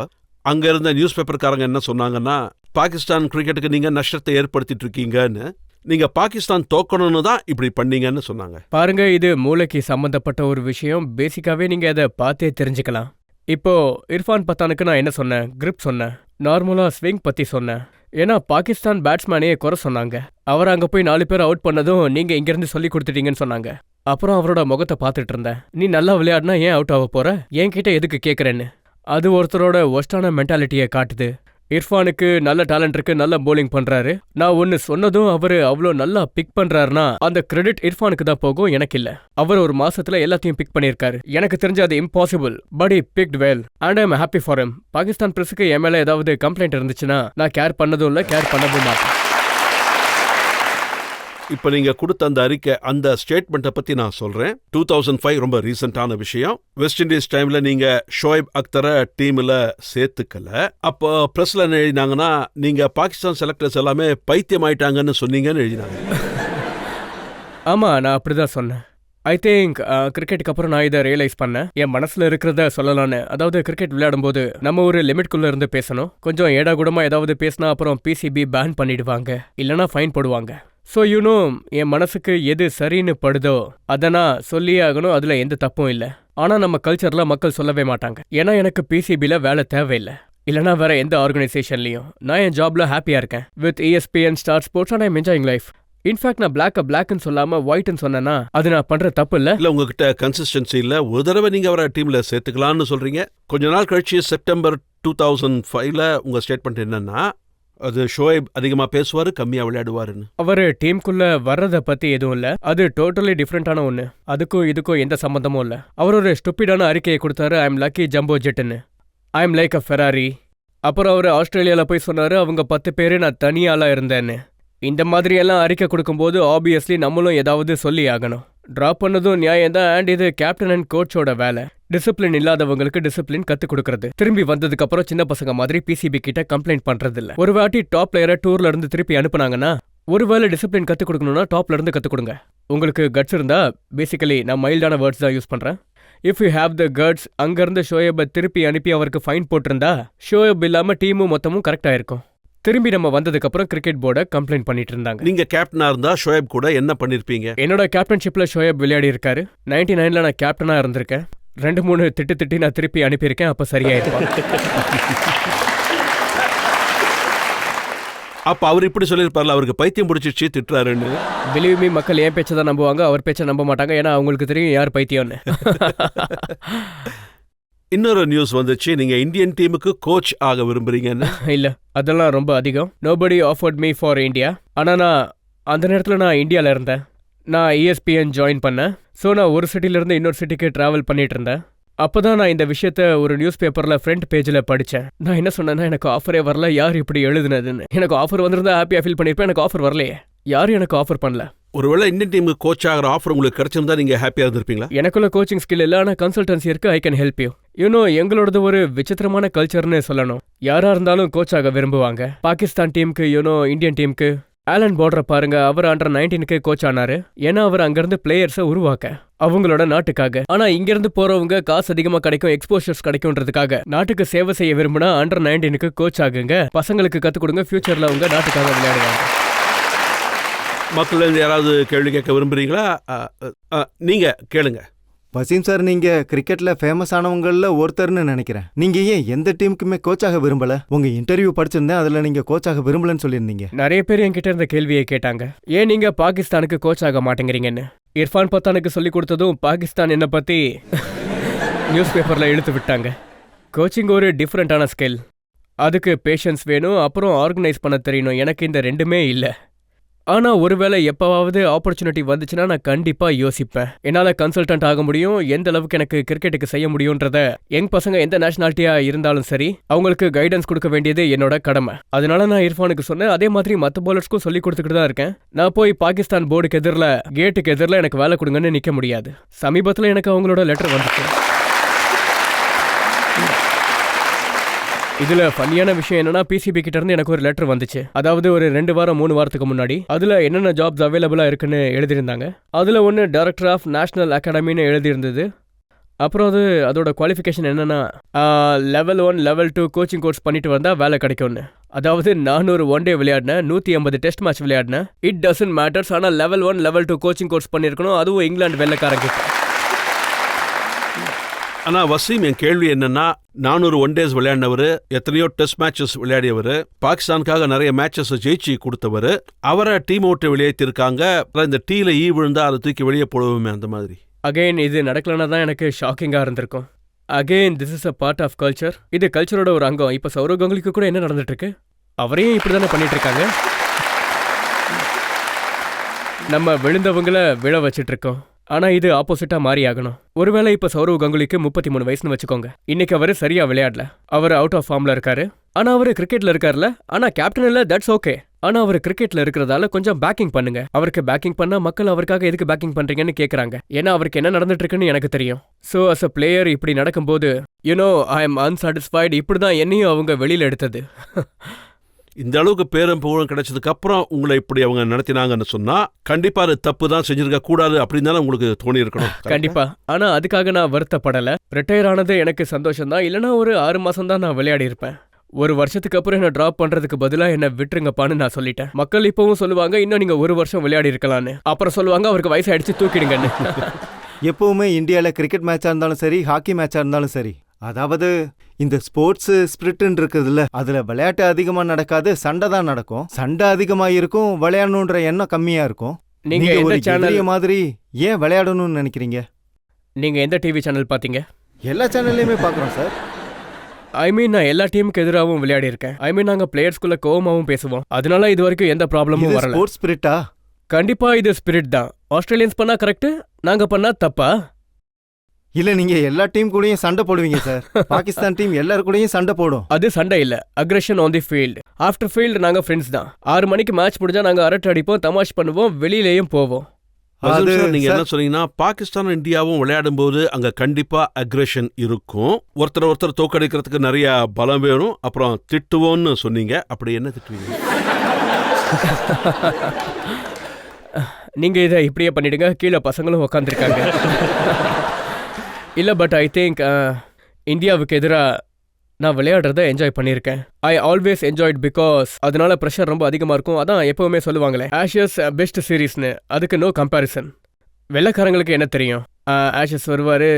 அங்க இருந்த நியூஸ் பேப்பர்காரங்க என்ன சொன்னாங்கன்னா, பாகிஸ்தான் கிரிக்கெட்டுக்கு நீங்க நஷ்டத்தை ஏற்படுத்திட்டு இருக்கீங்கன்னு. நீங்க பாகிஸ்தான் தோக்கணும்னு தான் இப்படி பண்ணீங்கன்னு சொன்னாங்க. பாருங்க, இது மூளைக்கு சம்பந்தப்பட்ட ஒரு விஷயம். பேசிக்காவே நீங்க அதை பார்த்தே தெரிஞ்சுக்கலாம். இப்போ இர்ஃபான் பத்தானுக்கு நான் என்ன சொன்னேன்? கிரிப் சொன்னேன். நார்மலா ஸ்விங் பத்தி சொன்னேன். ஏன்னா பாகிஸ்தான் பேட்ஸ்மேனையே குறை சொன்னாங்க. அவர் அங்க போய் 4 பேர் அவுட் பண்ணதும் நீங்க இங்கிருந்து சொல்லி கொடுத்துட்டீங்கன்னு சொன்னாங்க. அப்புறம் அவரோட முகத்தை பார்த்துட்டு இருந்தேன். நீ நல்லா விளையாடினா ஏன் அவுட் ஆக போற, என்கிட்ட எதுக்கு கேட்குறேன்னு. அது ஒருத்தரோட ஒஸ்டான மென்டாலிட்டியை காட்டுது. இர்ஃபானுக்கு நல்ல டேலண்ட் இருக்கு, நல்ல போலிங் பண்றாரு. நான் ஒன்னு சொன்னதும் அவரு அவ்வளோ நல்லா பிக் பண்றாருன்னா அந்த கிரெடிட் இர்ஃபானுக்கு தான் போகும், எனக்கு இல்ல. அவர் ஒரு மாசத்துல எல்லாத்தையும் பிக் பண்ணியிருக்காரு. எனக்கு தெரிஞ்ச அது impossible, but he picked well and I am happy for him. Pakistan பிரஸுக்கு என் மேல ஏதாவது கம்ப்ளைண்ட் இருந்துச்சுன்னா நான் கேர் பண்ணதும் இல்லை, கேர் பண்ணவும் மாட்டேன். இப்போ நீங்க கொடுத்த அந்த அறிக்கை, அந்த ஸ்டேட்மெண்ட்டை பத்தி நான் சொல்றேன். 2005 ரொம்ப ரீசெண்டான விஷயம். வெஸ்ட் இண்டீஸ் டைம்ல நீங்க ஷோயப் அக்தரை டீம்ல சேர்த்துக்கல. அப்போ பிரஸ்ல என்ன எழுதினாங்கன்னா, நீங்க பாகிஸ்தான் செலக்டர்ஸ் எல்லாமே பைத்தியம் ஆயிட்டாங்கன்னு சொன்னீங்கன்னு எழுதினாங்க. ஆமா, நான் அப்படிதான் சொன்னேன். ஐ திங்க் கிரிக்கெட்டுக்கு அப்புறம் நான் இதை ரியலைஸ் பண்ணேன். என் மனசுல இருக்கிறத சொல்லலான்னு. அதாவது கிரிக்கெட் விளையாடும் போது நம்ம ஒரு லிமிட்குள்ள இருந்து பேசணும். கொஞ்சம் ஏடாகூடமா ஏதாவது பேசினா அப்புறம் PCB பேன் பண்ணிடுவாங்க, இல்லைன்னா ஃபைன் போடுவாங்க. ஸோ என் மனசுக்கு எது சரின்னு படுதோ அதை நான் சொல்லியே ஆகணும். அதுல எந்த தப்பும் இல்லை. ஆனா நம்ம கல்ச்சர்ல மக்கள் சொல்லவே மாட்டாங்க. ஏன்னா எனக்கு PCBல வேலை தேவையில்லை, இல்லைனா வேற எந்த ஆர்கனைசேஷன்லையும். நான் என் ஜாப்ல ஹாப்பியா இருக்கேன். With ESPN, star sports, and I'm enjoying life. In fact நான் பிளாக்னு சொல்லாம ஒயிட்னு சொன்னேன்னா அது நான் பண்ற தப்பு இல்ல. இல்ல, உங்ககிட்ட கன்சிஸ்டன்சி இல்ல. ஒரு தடவை நீங்க அவரை டீம்ல சேர்த்துக்கலாம்னு சொல்றீங்க. கொஞ்ச நாள் கழிச்சு செப்டம்பர் 2005ல உங்க ஸ்டேட்மெண்ட் என்னன்னா, அது ஷோயப் அதிகமா பேசுவாரு, கம்மியா விளையாடுவாருன்னு. அவரு டீமுக்குள்ள வர்றத பத்தி எதுவும் இல்ல. அது டோட்டலி டிஃப்ரெண்டான ஒண்ணு. அதுக்கும் இதுக்கும் எந்த சம்பந்தமும் இல்ல. அவர் ஒரு ஸ்டூபிடான அறிக்கையை கொடுத்தாரு, ஐ எம் லக்கி ஜம்போ ஜெட்னு. I am like a Ferrari. அப்புறம் அவரு ஆஸ்திரேலியால போய் சொன்னாரு, அவங்க 10 பேரு நான் தனியாளா இருந்தேன்னு. இந்த மாதிரி எல்லாம் அறிக்கை கொடுக்கும்போது ஆப்வியஸ்லி நம்மளும் ஏதாவது சொல்லி ஆகணும். டிராப் பண்ணதும் நியாயம்தான். அண்ட் இது கேப்டன் அண்ட் கோச்சோட வேலை. டிசிப்ளின் இல்லாதவங்களுக்கு டிசிப்ளின் கத்துக் கொடுக்கறது. திரும்பி வந்ததுக்கு அப்புறம் சின்ன பசங்க மாதிரி PCB கிட்ட கம்ப்ளைண்ட் பண்றது இல்ல. ஒரு வாட்டி டாப் பிளேயரை டூர்ல இருந்து திருப்பி அனுப்புனாங்கன்னா, ஒருவேளை டிசிப்ளின் கத்துக் கொடுக்கணும்னா டாப்ல இருந்து கத்துக் கொடுங்க. உங்களுக்கு கட்ஸ் இருந்தா, பேசிக்கலி நான் மைல்டான வேர்ட்ஸ் தான் யூஸ் பண்றேன். If you have the guts, அங்கிருந்து ஷோயபை திருப்பி அனுப்பி அவருக்கு ஃபைன் போட்டிருந்தா ஷோயப் இல்லாம டீமும் மொத்தமும் கரெக்டா இருக்கும். திரும்பி நம்ம வந்ததுக்கு அப்புறம் கிரிக்கெட் போர்டை கம்ப்ளைண்ட் பண்ணிட்டு இருந்தாங்க. நீங்க கேப்டனா இருந்தா ஷோயப் கூட என்ன பண்ணிருப்பீங்க? என்னோட கேப்டன்ஷிப்ல ஷோயப் விளையாடி இருக்காரு. 99ல நான் கேப்டனா இருந்திருக்கேன். 2-3 திட்டி நான் திருப்பி அனுப்பியிருக்கேன். அப்ப சரியாயிருப்பான். அப்ப அவர் இப்படி சொல்லியிருப்பார்ல, அவருக்கு பைத்தியம் பிடிச்சிச்சு திட்டுறாருன்னு. பிலீவ் மீ, மக்கள் என் பேச்சை தான் நம்புவாங்க, அவர் பேச்சை நம்ப மாட்டாங்க. ஏன்னா அவங்களுக்கு தெரியும் யார் பைத்தியம்னு. இன்னொரு நியூஸ் வந்துச்சு, நீங்க இந்தியன் டீமுக்கு கோச் ஆக விரும்புறீங்கன்னு. இல்ல, அதெல்லாம் ரொம்ப அதிகம். Nobody offered me for India. ஆனா நான் அந்த நேரத்துல நான் இந்தியால இருந்தேன். நான் ESPN ஜாயின் பண்ணேன். ஸோ நான் ஒரு சிட்டில இருந்து இன்னொரு சிட்டிக்கு டிராவல் பண்ணிட்டு இருந்தேன். அப்பதான் நான் இந்த விஷயத்த ஒரு நியூஸ் பேப்பர்ல ஃப்ரண்ட் பேஜ்ல படிச்சேன். நான் என்ன சொன்னேன்னா, எனக்கு ஆஃபரே வரல, யார் இப்படி எழுதுனதுன்னு. எனக்கு ஆஃபர் வந்திருந்தா ஹாப்பியா ஃபீல் பண்ணிருப்பேன். எனக்கு ஆஃபர் வரலையே, யாரும் எனக்கு ஆஃபர் பண்ணல. ஒருவேளை இந்தியன் டீமுக்கு கோச் ஆகிற ஆஃபர் உங்களுக்கு கிடைச்சிருந்தா நீங்க ஹாப்பியா இருந்திருப்பீங்களா? எனக்குள்ள கோச்சிங் ஸ்கில் இல்ல, ஆனா கன்சல்டன்சி இருக்கு. I can help you. எங்களோடது ஒரு விசித்திரமான கல்ச்சர்னு சொல்லணும். யாரா இருந்தாலும் கோச்சாக விரும்புவாங்க. பாகிஸ்தான் டீமுக்கு இந்தியன் டீமுக்கு ஆலன் போர்டரை பாருங்க, அவர் அண்டர் 19க்கு கோச் ஆனாரு. ஏன்னா அவர் அங்கிருந்து பிளேயர்ஸை உருவாக்க, அவங்களோட நாட்டுக்காக. ஆனா இங்கிருந்து போறவங்க காசு அதிகமா கிடைக்கும், எக்ஸ்போஷர்ஸ் கிடைக்கும்ன்றதுக்காக நாட்டுக்கு சேவை செய்ய விரும்பினா அண்டர் 19க்கு கோச் ஆகுங்க, பசங்களுக்கு கத்துக் கொடுங்க, ஃபியூச்சர்ல அவங்க நாட்டுக்காக விளையாடுவாங்க. மக்கள் யாராவது கேள்வி கேட்க விரும்புறீங்களா? நீங்க கேளுங்க. வசீம் சார், நீங்க கிரிக்கெட்ல ஃபேமஸ் ஆனவங்கள ஒருத்தர்னு நினைக்கிறேன். நீங்க ஏன் எந்த டீமுக்குமே கோச்சாக விரும்பல? உங்க இன்டர்வியூ படிச்சிருந்தேன், அதுல நீங்க கோச்சாக விரும்பலன்னு சொல்லியிருந்தீங்க. நிறைய பேர் என்கிட்ட இந்த கேள்வியை கேட்டாங்க, ஏன் நீங்க பாகிஸ்தானுக்கு கோச் ஆக மாட்டேங்கிறீங்கன்னு. இர்ஃபான் பத்தானுக்கு சொல்லி கொடுத்ததும் பாகிஸ்தான் என்ன பத்தி நியூஸ் பேப்பர்ல இழுத்து விட்டாங்க. கோச்சிங் ஒரு டிஃப்ரெண்டான ஸ்கில், அதுக்கு பேஷன்ஸ் வேணும், அப்புறம் ஆர்கனைஸ் பண்ண தெரியணும். எனக்கு இந்த ரெண்டுமே இல்லை. ஆனா ஒருவேளை எப்பவாவது ஆப்பர்ச்சுனிட்டி வந்துச்சுன்னா நான் கண்டிப்பா யோசிப்பேன். என்னால கன்சல்டன்ட் ஆக முடியும், எந்த அளவுக்கு எனக்கு கிரிக்கெட்டுக்கு செய்ய முடியும்ன்றத. யங் பசங்க எந்த நேஷனாலிட்டியா இருந்தாலும் சரி, அவங்களுக்கு கைடன்ஸ் கொடுக்க வேண்டியது என்னோட கடமை. அதனால நான் இர்ஃபானுக்கு சொன்னேன், அதே மாதிரி மற்ற பவுலர்ஸ்க்கும் சொல்லி கொடுத்துக்கிட்டு தான் இருக்கேன். நான் போய் பாகிஸ்தான் போர்டுக்கு எதிரில், கேட்டுக்கு எதிரில் எனக்கு வேலை கொடுங்கன்னு நிக்க முடியாது. சமீபத்தில் எனக்கு அவங்களோட லெட்டர் வந்துச்சு. இதுல ஃபன்னியான விஷயம் என்னன்னா, பிசிபி கிட்ட இருந்து எனக்கு ஒரு லெட்டர் வந்துச்சு. அதாவது ஒரு 2 வாரம் 3 வாரத்துக்கு முன்னாடி. அதுல என்னென்ன ஜாப்ஸ் அவைலபிளா இருக்குன்னு எழுதியிருந்தாங்க. அதுல ஒன்னு டைரக்டர் ஆஃப் நேஷனல் அகாடமின்னு எழுதியிருந்தது. அப்புறம் அதோட குவாலிஃபிகேஷன் என்னன்னா, லெவல் 1 லெவல் 2 கோச்சிங் கோர்ஸ் பண்ணிட்டு வந்தா வேலை கிடைக்கும்னு. அதாவது 400 ஒன் டே விளையாடினேன், 150 டெஸ்ட் மேட்ச் விளையாடினேன். இட் டசன்ட் மேட்டர்ஸ், ஆனா லெவல் 1 லெவல் 2 கோச்சிங் கோர்ஸ் பண்ணிருக்கணும், அதுவும் இங்கிலாந்து வெள்ளைக்காரங்க. ஆனா வசீம், என் கேள்வி என்னன்னா, 400 ஒன் டேஸ் விளையாடினவர், எத்தனையோ டெஸ்ட் மேட்சஸ் விளையாடியவர், பாகிஸ்தானுக்காக நிறைய மேட்சஸ் ஜெயிச்சு கொடுத்தவர், அவரை டீம் விட்டு வெளியேற்றிருக்காங்க. இந்த டீல விழுந்தா அதை தூக்கி வெளியே போடுவோமே, அந்த மாதிரி. அகைன் இது நடக்கலன்னா தான் எனக்கு ஷாக்கிங்கா இருந்திருக்கும். Again this is a part of culture. இது கல்ச்சரோட ஒரு அங்கம். இப்ப சௌரவ் கங்குலிக்கு கூட என்ன நடந்துட்டு இருக்கு, அவரையும் இப்படி தானே பண்ணிட்டு இருக்காங்க. நம்ம விழுந்தவங்கள விழ வச்சிட்டு இருக்கோம். ஆனா இது ஆப்போசிட்டா மாறி ஆகணும். ஒருவேளை இப்ப சௌரவ் கங்குலிக்கு 33 வயசுன்னு வச்சுக்கோங்க. இன்னைக்கு அவரு சரியா விளையாடல, அவர் அவுட் ஆஃப் ஃபார்ம்ல இருக்காரு. ஆனா அவரு கிரிக்கெட்ல இருக்காருல, ஆனா கேப்டன் இல்ல, தட்ஸ் ஓகே. ஆனா அவர் கிரிக்கெட்ல இருக்கிறதால கொஞ்சம் பேக்கிங் பண்ணுங்க. அவருக்கு பேக்கிங் பண்ணா மக்கள் அவருக்காக எதுக்கு பேக்கிங் பண்றீங்கன்னு கேக்குறாங்க. ஏன்னா அவருக்கு என்ன நடந்துட்டு இருக்குன்னு எனக்கு தெரியும். சோ அஸ் அ பிளேயர் இப்படி நடக்கும்போது ஐ எம் அன்சாட்டிஸ்ஃபைடு, இப்படிதான் என்னையும் அவங்க வெளியில எடுத்தது. இந்த அளவுக்கு பேரும் புகழும் கிடைச்சதுக்கு அப்புறம் உங்களை இப்படி அவங்க நடத்தினாங்கன்னு சொன்னா கண்டிப்பா அது தப்பு தான், செஞ்சிருக்க கூடாது அப்படின்னு தானே உங்களுக்கு தோணி இருக்கணும். கண்டிப்பா. ஆனா அதுக்காக நான் வருத்தப்படல. ரிட்டையர் ஆனது எனக்கு சந்தோஷம் தான். இல்லைன்னா ஒரு 6 மாசம் தான் நான் விளையாடி இருப்பேன். 1 வருஷத்துக்கு அப்புறம் என்ன டிராப் பண்றதுக்கு பதிலா என்ன விட்டுருங்கப்பான்னு நான் சொல்லிட்டேன். மக்கள் இப்பவும் சொல்லுவாங்க, இன்னும் நீங்க 1 வருஷம் விளையாடி இருக்கலான்னு. அப்புறம் சொல்லுவாங்க, அவருக்கு வயசாயிடுச்சு தூக்கிடுங்கன்னு. எப்பவுமே இந்தியாவில் கிரிக்கெட் மேட்சா இருந்தாலும் சரி, ஹாக்கி மேட்சா இருந்தாலும் சரி, அதாவது இந்த ஸ்போர்ட்ஸ் ஸ்பிரிட்னு இருக்குதுல்ல, அதுல விளையாட்டு அதிகமா நடக்காது, சண்டை தான் நடக்கும். சண்டை அதிகமா இருக்கும், விளையாடணுன்ற எண்ணம் கம்மியா இருக்கும். நீங்க ஒரு எந்த சேனல் மாதிரி ஏன் விளையாடணும்னு நினைக்கிறீங்க? நீங்க எந்த டிவி சேனல் பாத்தீங்க? எல்லா சேனல்லையுமே பாக்குறோம் சார். நான் எல்லா டீமுக்கு எதிராகவும் விளையாடி இருக்கேன். நாங்க பிளேயர்ஸ்குள்ள கோவமாவும் பேசுவோம். அதனால இது வரைக்கும் எந்த ப்ராப்ளமும் வரல. ஸ்போர்ட்ஸ் ஸ்பிரிட்டா? கண்டிப்பா இது ஸ்பிரிட் தான். ஆஸ்திரேலியன்ஸ் பண்ணா கரெக்ட், நாங்க பண்ணா தப்பா? இல்ல, நீங்க எல்லா டீம் கூடயும் சண்டை போடுவீங்க சார். பாகிஸ்தான் டீம் எல்லாரு கூடயும் சண்டை போடும். அது சண்டை இல்ல, aggression on the field. After field நாங்க ஃப்ரெண்ட்ஸ் தான். 6 மணிக்கு மேட்ச் முடிஞ்சா நாங்க அரட்டை அடிப்போம், தமாஷ் பண்ணுவோம், வெளியிலயும் போவோம். நீங்க என்ன சொன்னீங்கன்னா, பாகிஸ்தானும் இந்தியாவும் விளையாடும் போது அங்க கண்டிப்பா அக்ரெஷன் இருக்கும், ஒருத்தர் தோக்கடிக்கிறதுக்கு நிறைய பலம் வேணும், அப்புறம் திட்டுவோம்னு சொன்னீங்க. அப்படி என்ன திட்டுவீங்க? நீங்க இதை இப்படியே பண்ணிடுங்க, கீழே பசங்களும் உக்காந்துருக்காங்க. இல்ல, பட் ஐ திங்க் இந்தியாவுக்கு எதிராக நான் விளையாடுறத என்ஜாய் பண்ணியிருக்கேன். ஐ ஆல்வேஸ் என்ஜாய்ட் பிகாஸ் அதனால ப்ரெஷர் ரொம்ப அதிகமாக இருக்கும். அதான் எப்பவுமே சொல்லுவாங்களே, ஆஷஸ் பெஸ்ட் சீரீஸ்னு, அதுக்கு நோ கம்பேரிசன். வெள்ளைக்காரங்களுக்கு என்ன தெரியும், ஆஷஸ் வருவார்,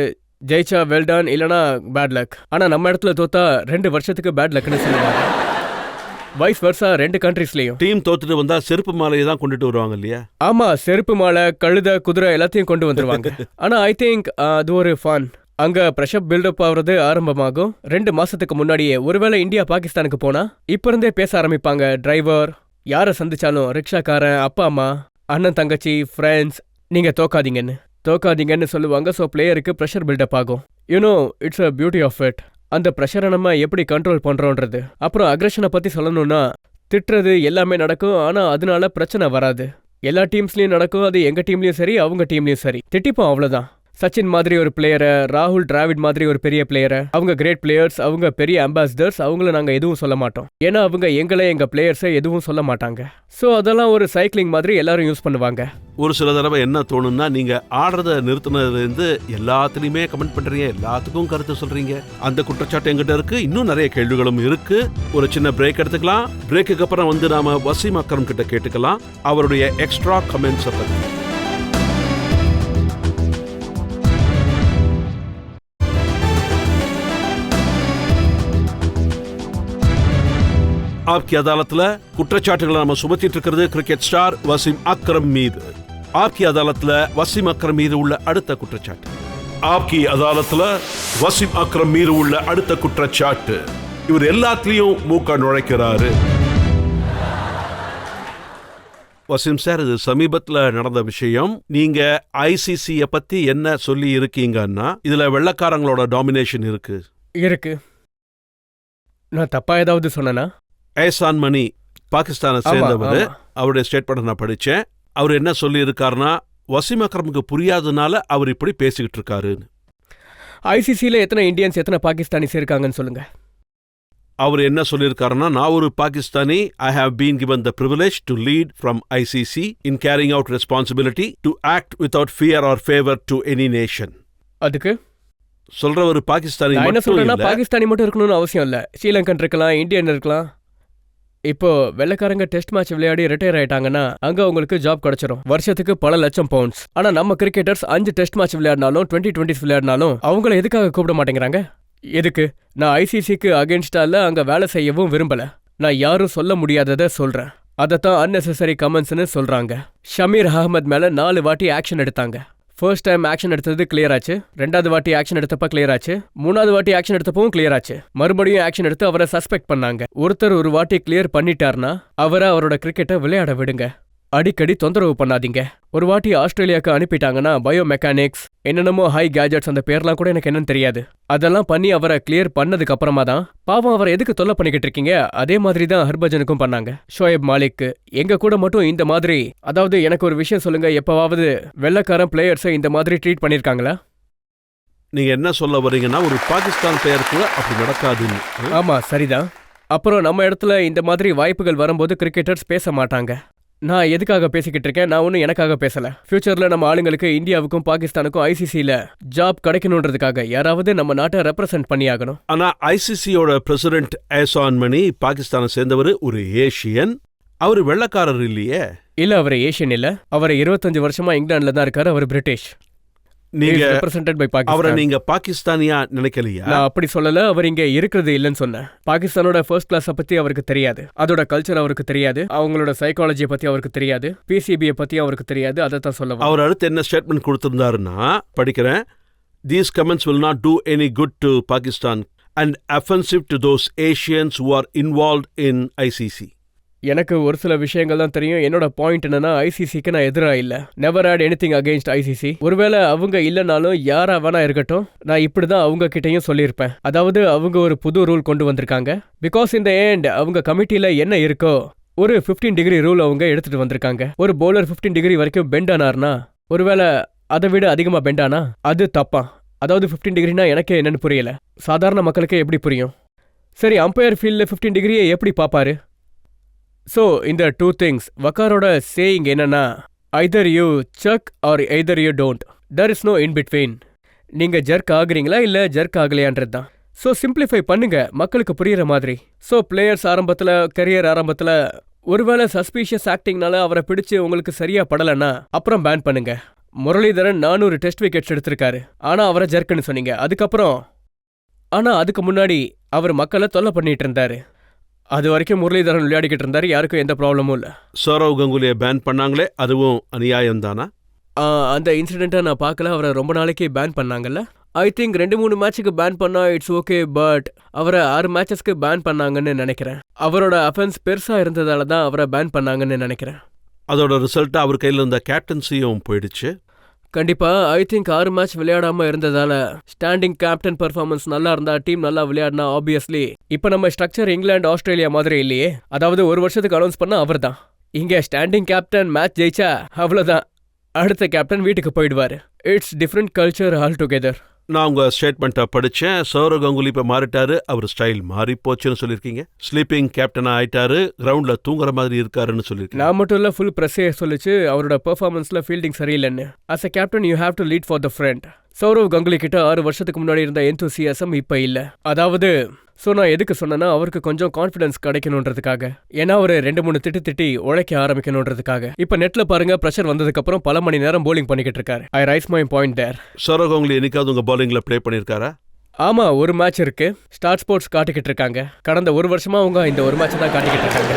ஜெயிச்சா வெல்டான், இல்லைனா பேட் லக். ஆனால் நம்ம இடத்துல தோத்தா 2 வருஷத்துக்கு பேட் லக்னு சொல்லுவாங்க. வைஸ் வர்சா 2 கண்ட்ரீஸ்லயும். டீம் தோத்துட்டு வந்தா செருப்பு மாலையை தான் கொண்டுட்டு வருவாங்க இல்லையா? ஆமா, செருப்பு மாலை, கழுத, குதிரை எல்லாத்தையும் கொண்டு வந்துருவாங்க. ஆனா ஐ திங்க் அது ஒரு ஃபன். அங்க ப்ரெஷர் பில்டப் ஆகுறது ஆரம்பமாகும் 2 மாசத்துக்கு முன்னாடியே. ஒருவேளை இந்தியா பாகிஸ்தானுக்கு போனா இப்ப இருந்தே பேச ஆரம்பிப்பாங்க. டிரைவர் யாரை சந்திச்சாலும், ரிக்ஷாக்காரன், அப்பா அம்மா, அண்ணன் தங்கச்சி, ஃப்ரெண்ட்ஸ், நீங்க தோக்காதீங்கன்னு சொல்லுவாங்க. ஸோ பிளேயருக்கு ப்ரெஷர் பில்டப் ஆகும். It's a beauty of it. அந்த ப்ரெஷரை நம்ம எப்படி கண்ட்ரோல் பண்றோன்றது. அப்புறம் அக்ரெஷனை பத்தி சொல்லணும்னா, திட்டுறது எல்லாமே நடக்கும், ஆனா அதனால பிரச்சனை வராது. எல்லா டீம்ஸ்லயும் நடக்கும். அது எங்க டீம்லயும் சரி, அவங்க டீம்லயும் சரி. திட்டிப்போம், அவ்வளவுதான். சச்சின் மாதிரி ஒரு பிளேயரை, ராகுல் டிராவிட் மாதிரி ஒரு பெரிய பிளேயரை, அவங்க கிரேட் பிளேயர்ஸ், அவங்க பெரிய அம்பாசிடர்ஸ், அவங்கள நாங்க எதுவும் சொல்ல மாட்டோம். ஏன்னா அவங்க எங்க பிளேயர்ஸை எதுவும் சொல்ல மாட்டாங்க. சோ அதெல்லாம் ஒரு சைக்கிளிங் மாதிரி எல்லாரும் யூஸ் பண்ணுவாங்க. ஒரு சில தடவை என்ன தோணும்னா, நீங்க ஆடுறத நிறுத்தினதுலேருந்து எல்லாத்துலயுமே கமெண்ட் பண்றீங்க, எல்லாத்துக்கும் கருத்து சொல்றீங்க. அந்த குற்றச்சாட்டு எங்கிட்ட இருக்கு. இன்னும் நிறைய கேள்விகளும் இருக்கு. ஒரு சின்ன பிரேக் எடுத்துக்கலாம். பிரேக்குக்கு அப்புறம் நாம வசீம் அக்ரம் கிட்ட கேட்டுக்கலாம் அவருடைய எக்ஸ்ட்ரா கமெண்ட்ஸ் பத்தி. ஆப்கி அதாலத்துல குற்றச்சாட்டுகளை நம்ம சுமத்திட்டு இருக்கிறது கிரிக்கெட் ஸ்டார் வசீம் அக்ரம் மீது. ஆப்கி அதாலத்துல வசீம் அக்ரம் மீது உள்ள அடுத்த குற்றச்சாட்டு. ஆப்கி அதாலத்துல வசீம் அக்ரம் மீது உள்ள அடுத்த குற்றச்சாட்டு. இவர் எல்லாத்துலயும் மூக்க நுழைக்கிறாரு. வசீம் சார், இது சமீபத்துல நடந்த விஷயம். நீங்க ஐசிசிய பத்தி என்ன சொல்லி இருக்கீங்கன்னா, இதுல வெள்ளக்காரங்களோட டாமினேஷன் இருக்கு. நான் தப்பா ஏதாவது சொன்னேனா? ஏசான் மணி பாகிஸ்தானை சேர்ந்தவர். அவருடைய ஸ்டேட்மெண்ட் நான் படிச்சேன். அவர் என்ன சொல்லி இருக்காருன்னா, வசீம் அக்ரமுக்கு புரியாதனால அவர் இப்படி பேசிக்கிட்டு இருக்காருன்னு. ஐசிசியில எத்தனை இந்தியன்ஸ், எத்தனை பாகிஸ்தானிஸ் இருக்காங்கன்னு சொல்லுங்க. அவர் என்ன சொல்லியிருக்காருன்னா, நான் ஒரு Pakistani. I have been given the privilege to lead from ICC in carrying out responsibility to act without fear or favor to any nation. அதுக்கு சொல்ற ஒரு பாகிஸ்தானி என்ன மட்டும் சொல்றேன்னா, இல்ல. பாகிஸ்தானி மட்டும் இருக்கணும்னு அவசியம் இல்ல. ஸ்ரீலங்கன் இருக்கலாம், இந்தியன் இருக்கலாம். இப்போ வெள்ளக்காரங்க டெஸ்ட் மேட்ச் விளையாடி ரிட்டையர் ஆயிட்டாங்கன்னா அங்க அவங்களுக்கு ஜாப் கிடைச்சிரும். வருஷத்துக்கு பல லட்சம் பவுண்ட்ஸ். ஆனா நம்ம கிரிக்கெட்டர்ஸ் 5 டெஸ்ட் மேட்ச் விளையாடினாலும் 2020 விளையாடினாலும் அவங்கள எதுக்காக கூப்பிட மாட்டேங்கிறாங்க? எதுக்கு? நான் ஐசிசிக்கு அகேன்ஸ்டா இல்ல, அங்க வேலை செய்யவும் விரும்பல. நான் யாரும் சொல்ல முடியாததை சொல்றேன். அதத்தான் அன்னெசரி கமெண்ட்ஸ்னு சொல்றாங்க. ஷமீர் அஹமத் மேல 4 வாட்டி ஆக்ஷன் எடுத்தாங்க. ஃபர்ஸ்ட் டைம் ஆக்ஷன் எடுத்தது கிளியர் ஆச்சு. 2வது வாட்டி ஆக்ஷன் எடுத்தப்ப கிளியர் ஆச்சு. 3வது வாட்டி ஆக்ஷன் எடுத்தப்பவும் கிளியர் ஆச்சு. மறுபடியும் ஆக்ஷன் எடுத்து அவரை சஸ்பெக்ட் பண்ணாங்க. ஒருத்தர் ஒரு வாட்டி கிளியர் பண்ணிட்டார்னா அவரை அவரோட கிரிக்கெட்டை விளையாட விடுங்க. அடிக்கடி தொந்தரவு பண்ணாதீங்க. ஒரு வாட்டி ஆஸ்திரேலியாவுக்கு அனுப்பிட்டாங்கன்னா பயோ மெக்கானிக்ஸ், என்னென்னமோ ஹை கேஜெட்ஸ், அந்த பேர்லாம் கூட எனக்கு என்னன்னு தெரியாது. அதெல்லாம் பண்ணி அவரை கிளியர் பண்ணதுக்கு அப்புறமா தான், பாவம் அவரை எதுக்கு தொல்லை பண்ணிக்கிட்டு இருக்கீங்க? அதே மாதிரி தான் ஹர்பஜனுக்கும் பண்ணாங்க. ஷோயப் மாலிக் எங்க கூட மட்டும் இந்த மாதிரி, அதாவது எனக்கு ஒரு விஷயம் சொல்லுங்க, எப்பவாவது வெள்ளக்காரன் பிளேயர்ஸை இந்த மாதிரி ட்ரீட் பண்ணிருக்காங்களா? நீங்க என்ன சொல்ல வரீங்கன்னா, ஒரு பாகிஸ்தான் பிளேயருக்கு அப்படி நடக்காதுன்னு. ஆமா, சரிதான். அப்புறம் நம்ம இடத்துல இந்த மாதிரி வாய்ப்புகள் வரும்போது கிரிக்கெட்டர்ஸ் பேச மாட்டாங்க. நான் எதுக்காக பேசிக்கிட்டு இருக்கேன்? நான் ஒன்றும் எனக்காக பேசல. ஃபியூச்சர்ல நம்ம ஆளுங்களுக்கு இந்தியாவுக்கும் பாகிஸ்தானுக்கும் ஐசிசியில ஜாப் கிடைக்கணுன்றதுக்காக யாராவது நம்ம நாட்டை ரெப்ரசென்ட் பண்ணியாகணும். ஆனா ஐசிசியோட பிரசிடென்ட் ஏசான் மணி பாகிஸ்தானை சேர்ந்தவர், ஒரு ஏஷியன். அவரு வெள்ளக்காரர் இல்லையே. இல்ல, அவர் ஏஷியன் இல்ல. அவர் 25 வருஷமா இங்கிலாந்துல தான் இருக்காரு. அவர் பிரிட்டிஷ். நீங்க ரெப்ரசென்டட் பை பாகிஸ்தான். அவரை நீங்க பாகிஸ்தானியா நினைக்கலையா? நான் அப்படி சொல்லல. அவர் இங்க இருக்கிறது இல்லைன்னு சொன்னேன். பாகிஸ்தானோட ஃபர்ஸ்ட் கிளாஸ பத்தி அவருக்கு தெரியாது. அதோட கல்ச்சர் அவருக்கு தெரியாது. அவங்களோட சைக்காலஜியை பத்தி அவருக்கு தெரியாது. பிசிபியை பத்தி அவருக்கு தெரியாது. அதை தான் சொல்ல. அவர் அடுத்து என்ன ஸ்டேட்மெண்ட் கொடுத்திருந்தாருன்னா, படிக்கிறேன். These comments will not do any good to Pakistan and offensive to those Asians who are involved in ICC. எனக்கு ஒரு சில விஷயங்கள் தான் தெரியும். என்னோட பாயிண்ட் என்னன்னா, ஐசிசிக்கு நான் எதிரா இல்ல. Never hate anything against ICC. ஒருவேளை அவங்க இல்லைனாலும் யாரா வேணா இருக்கட்டும், நான் இப்படிதான் அவங்க கிட்டையும் சொல்லியிருப்பேன். அதாவது அவங்க ஒரு புது ரூல் கொண்டு வந்திருக்காங்க. பிகாஸ் இந்த எண்ட் அவங்க கமிட்டியில என்ன இருக்கோ, ஒரு 15 டிகிரி ரூல் அவங்க எடுத்துட்டு வந்திருக்காங்க. ஒரு பவுலர் 15 டிகிரி வரைக்கும் பெண்ட் ஆனார்னா, ஒருவேளை அதை விட அதிகமா பெண்ட் ஆனா அது தப்பா? அதாவது 15 டிகிரினா எனக்கே என்னன்னு புரியல. சாதாரண மக்களுக்கே எப்படி புரியும்? சரி, அம்பையர் ஃபீல்ட்ல 15 டிகிரியை எப்படி பாப்பாரு? ஸோ இந்த 2 things, வக்காரோட சேயிங் என்னன்னா, either you chuck or either you don't. There is no in between. நீங்க ஜர்க் ஆகுறீங்களா இல்ல ஜர்க் ஆகலையான்றது தான். ஸோ சிம்பிளிஃபை பண்ணுங்க மக்களுக்கு புரியுற மாதிரி. ஸோ பிளேயர்ஸ் ஆரம்பத்தில், கரியர் ஆரம்பத்தில் ஒருவேளை சஸ்பீஷியஸ் ஆக்டிங்னால அவரை பிடிச்சு உங்களுக்கு சரியா படலைன்னா அப்புறம் பேன் பண்ணுங்க. முரளிதரன் 400 டெஸ்ட் விக்கெட்ஸ் எடுத்திருக்காரு. ஆனா அவரை ஜர்க்குன்னு சொன்னீங்க. அதுக்கு முன்னாடி அவர் மக்களை தொல்லை பண்ணிட்டு இருந்தாரு. அது வரைக்கும் முரளிதரன் விளையாடிக்கிட்டு இருந்தாரு. யாருக்கும் எந்த ப்ராப்ளமும் இல்ல. சௌரவ் கங்குலியை பேன் பண்ணாங்களே, அதுவும் அநியாயம் தானா? அந்த இன்சிடென்ட்டை நான் பார்க்கல. அவரை ரொம்ப நாளைக்கு பேன் பண்ணாங்கல்ல. ஐ திங்க் 2-3 மேட்சுக்கு பேன் பண்ணா இட்ஸ் ஓகே. பட் அவரை 6 மேட்சஸ்க்கு பேன் பண்ணாங்கன்னு நினைக்கிறேன். அவரோட அஃபென்ஸ் பெருசா இருந்ததால தான் அவரை பேன் பண்ணாங்கன்னு நினைக்கிறேன். அதோட ரிசல்ட் அவர் கையில் இருந்த கேப்டன்சியும் போயிடுச்சு. கண்டிப்பா. ஐ திங்க் 6 மேட்ச் விளையாடாம இருந்ததால ஸ்டாண்டிங் கேப்டன் பெர்ஃபார்மன்ஸ் நல்லா இருந்தா, டீம் நல்லா விளையாடினா, ஆப்வியஸ்லி இப்ப நம்ம ஸ்ட்ரக்சர் இங்கிலாந்து ஆஸ்திரேலியா மாதிரி இல்லையே. அதாவது ஒரு வருஷத்துக்கு அனௌன்ஸ் பண்ண அவர் தான். இங்க ஸ்டாண்டிங் கேப்டன் மேட்ச் ஜெயிச்சா அவ்வளவுதான், அடுத்த கேப்டன் வீட்டுக்கு போயிடுவாரு. It's different culture all together. நான் உங்க ஸ்டேட்மெண்ட்டை படிச்சேன். சௌரவ் கங்குலி இப்ப மாறிட்டாரு, அவர் ஸ்டைல் மாறி போச்சுன்னு சொல்லியிருக்கீங்க. ஸ்லீப்பிங் கேப்டனா ஆயிட்டாரு, கிரவுண்ட்ல தூங்குற மாதிரி இருக்காருன்னு சொல்லியிருக்கீங்க. நான் மட்டும் இல்ல, ஃபுல் ப்ரெஸ்ஸே சொல்லிச்சு அவரோட பெர்ஃபார்மன்ஸ்ல ஃபீல்டிங் சரியில்லைன்னு. As a captain you have to lead for the front. Sourav Ganguly கிட்ட 6 வருஷத்துக்கு முன்னாடி இருந்த எந்தூசியாசம் இப்ப இல்ல. அதாவது நான் எதுக்கு சொன்னேன்னா, அவருக்கு கொஞ்சம் கான்ஃபிடன்ஸ் கிடைக்கணுன்றதுக்காக. ஏன்னா அவர் 2-3 திட்டி உழைக்க ஆரம்பிக்கணுன்றதுக்காக. இப்ப நெட்ல பாருங்க, பிரஷர் வந்ததுக்கு அப்புறம் பல மணி நேரம் போலிங் பண்ணிக்கிட்டு இருக்காரு. ஐ ரைஸ் மை பாயிண்ட் தேர். சௌரவ் கங்குலி என்னைக்காவது உங்க பவுலிங்ல ப்ளே பண்ணிருக்காரா? ஆமா, ஒரு மேட்ச் இருக்கு. ஸ்டார் ஸ்போர்ட்ஸ் காட்டிக்கிட்டு இருக்காங்க. கடந்த ஒரு வருஷமா அவங்க இந்த ஒரு மேட்ச் தான் காட்டிக்கிட்டு இருக்காங்க.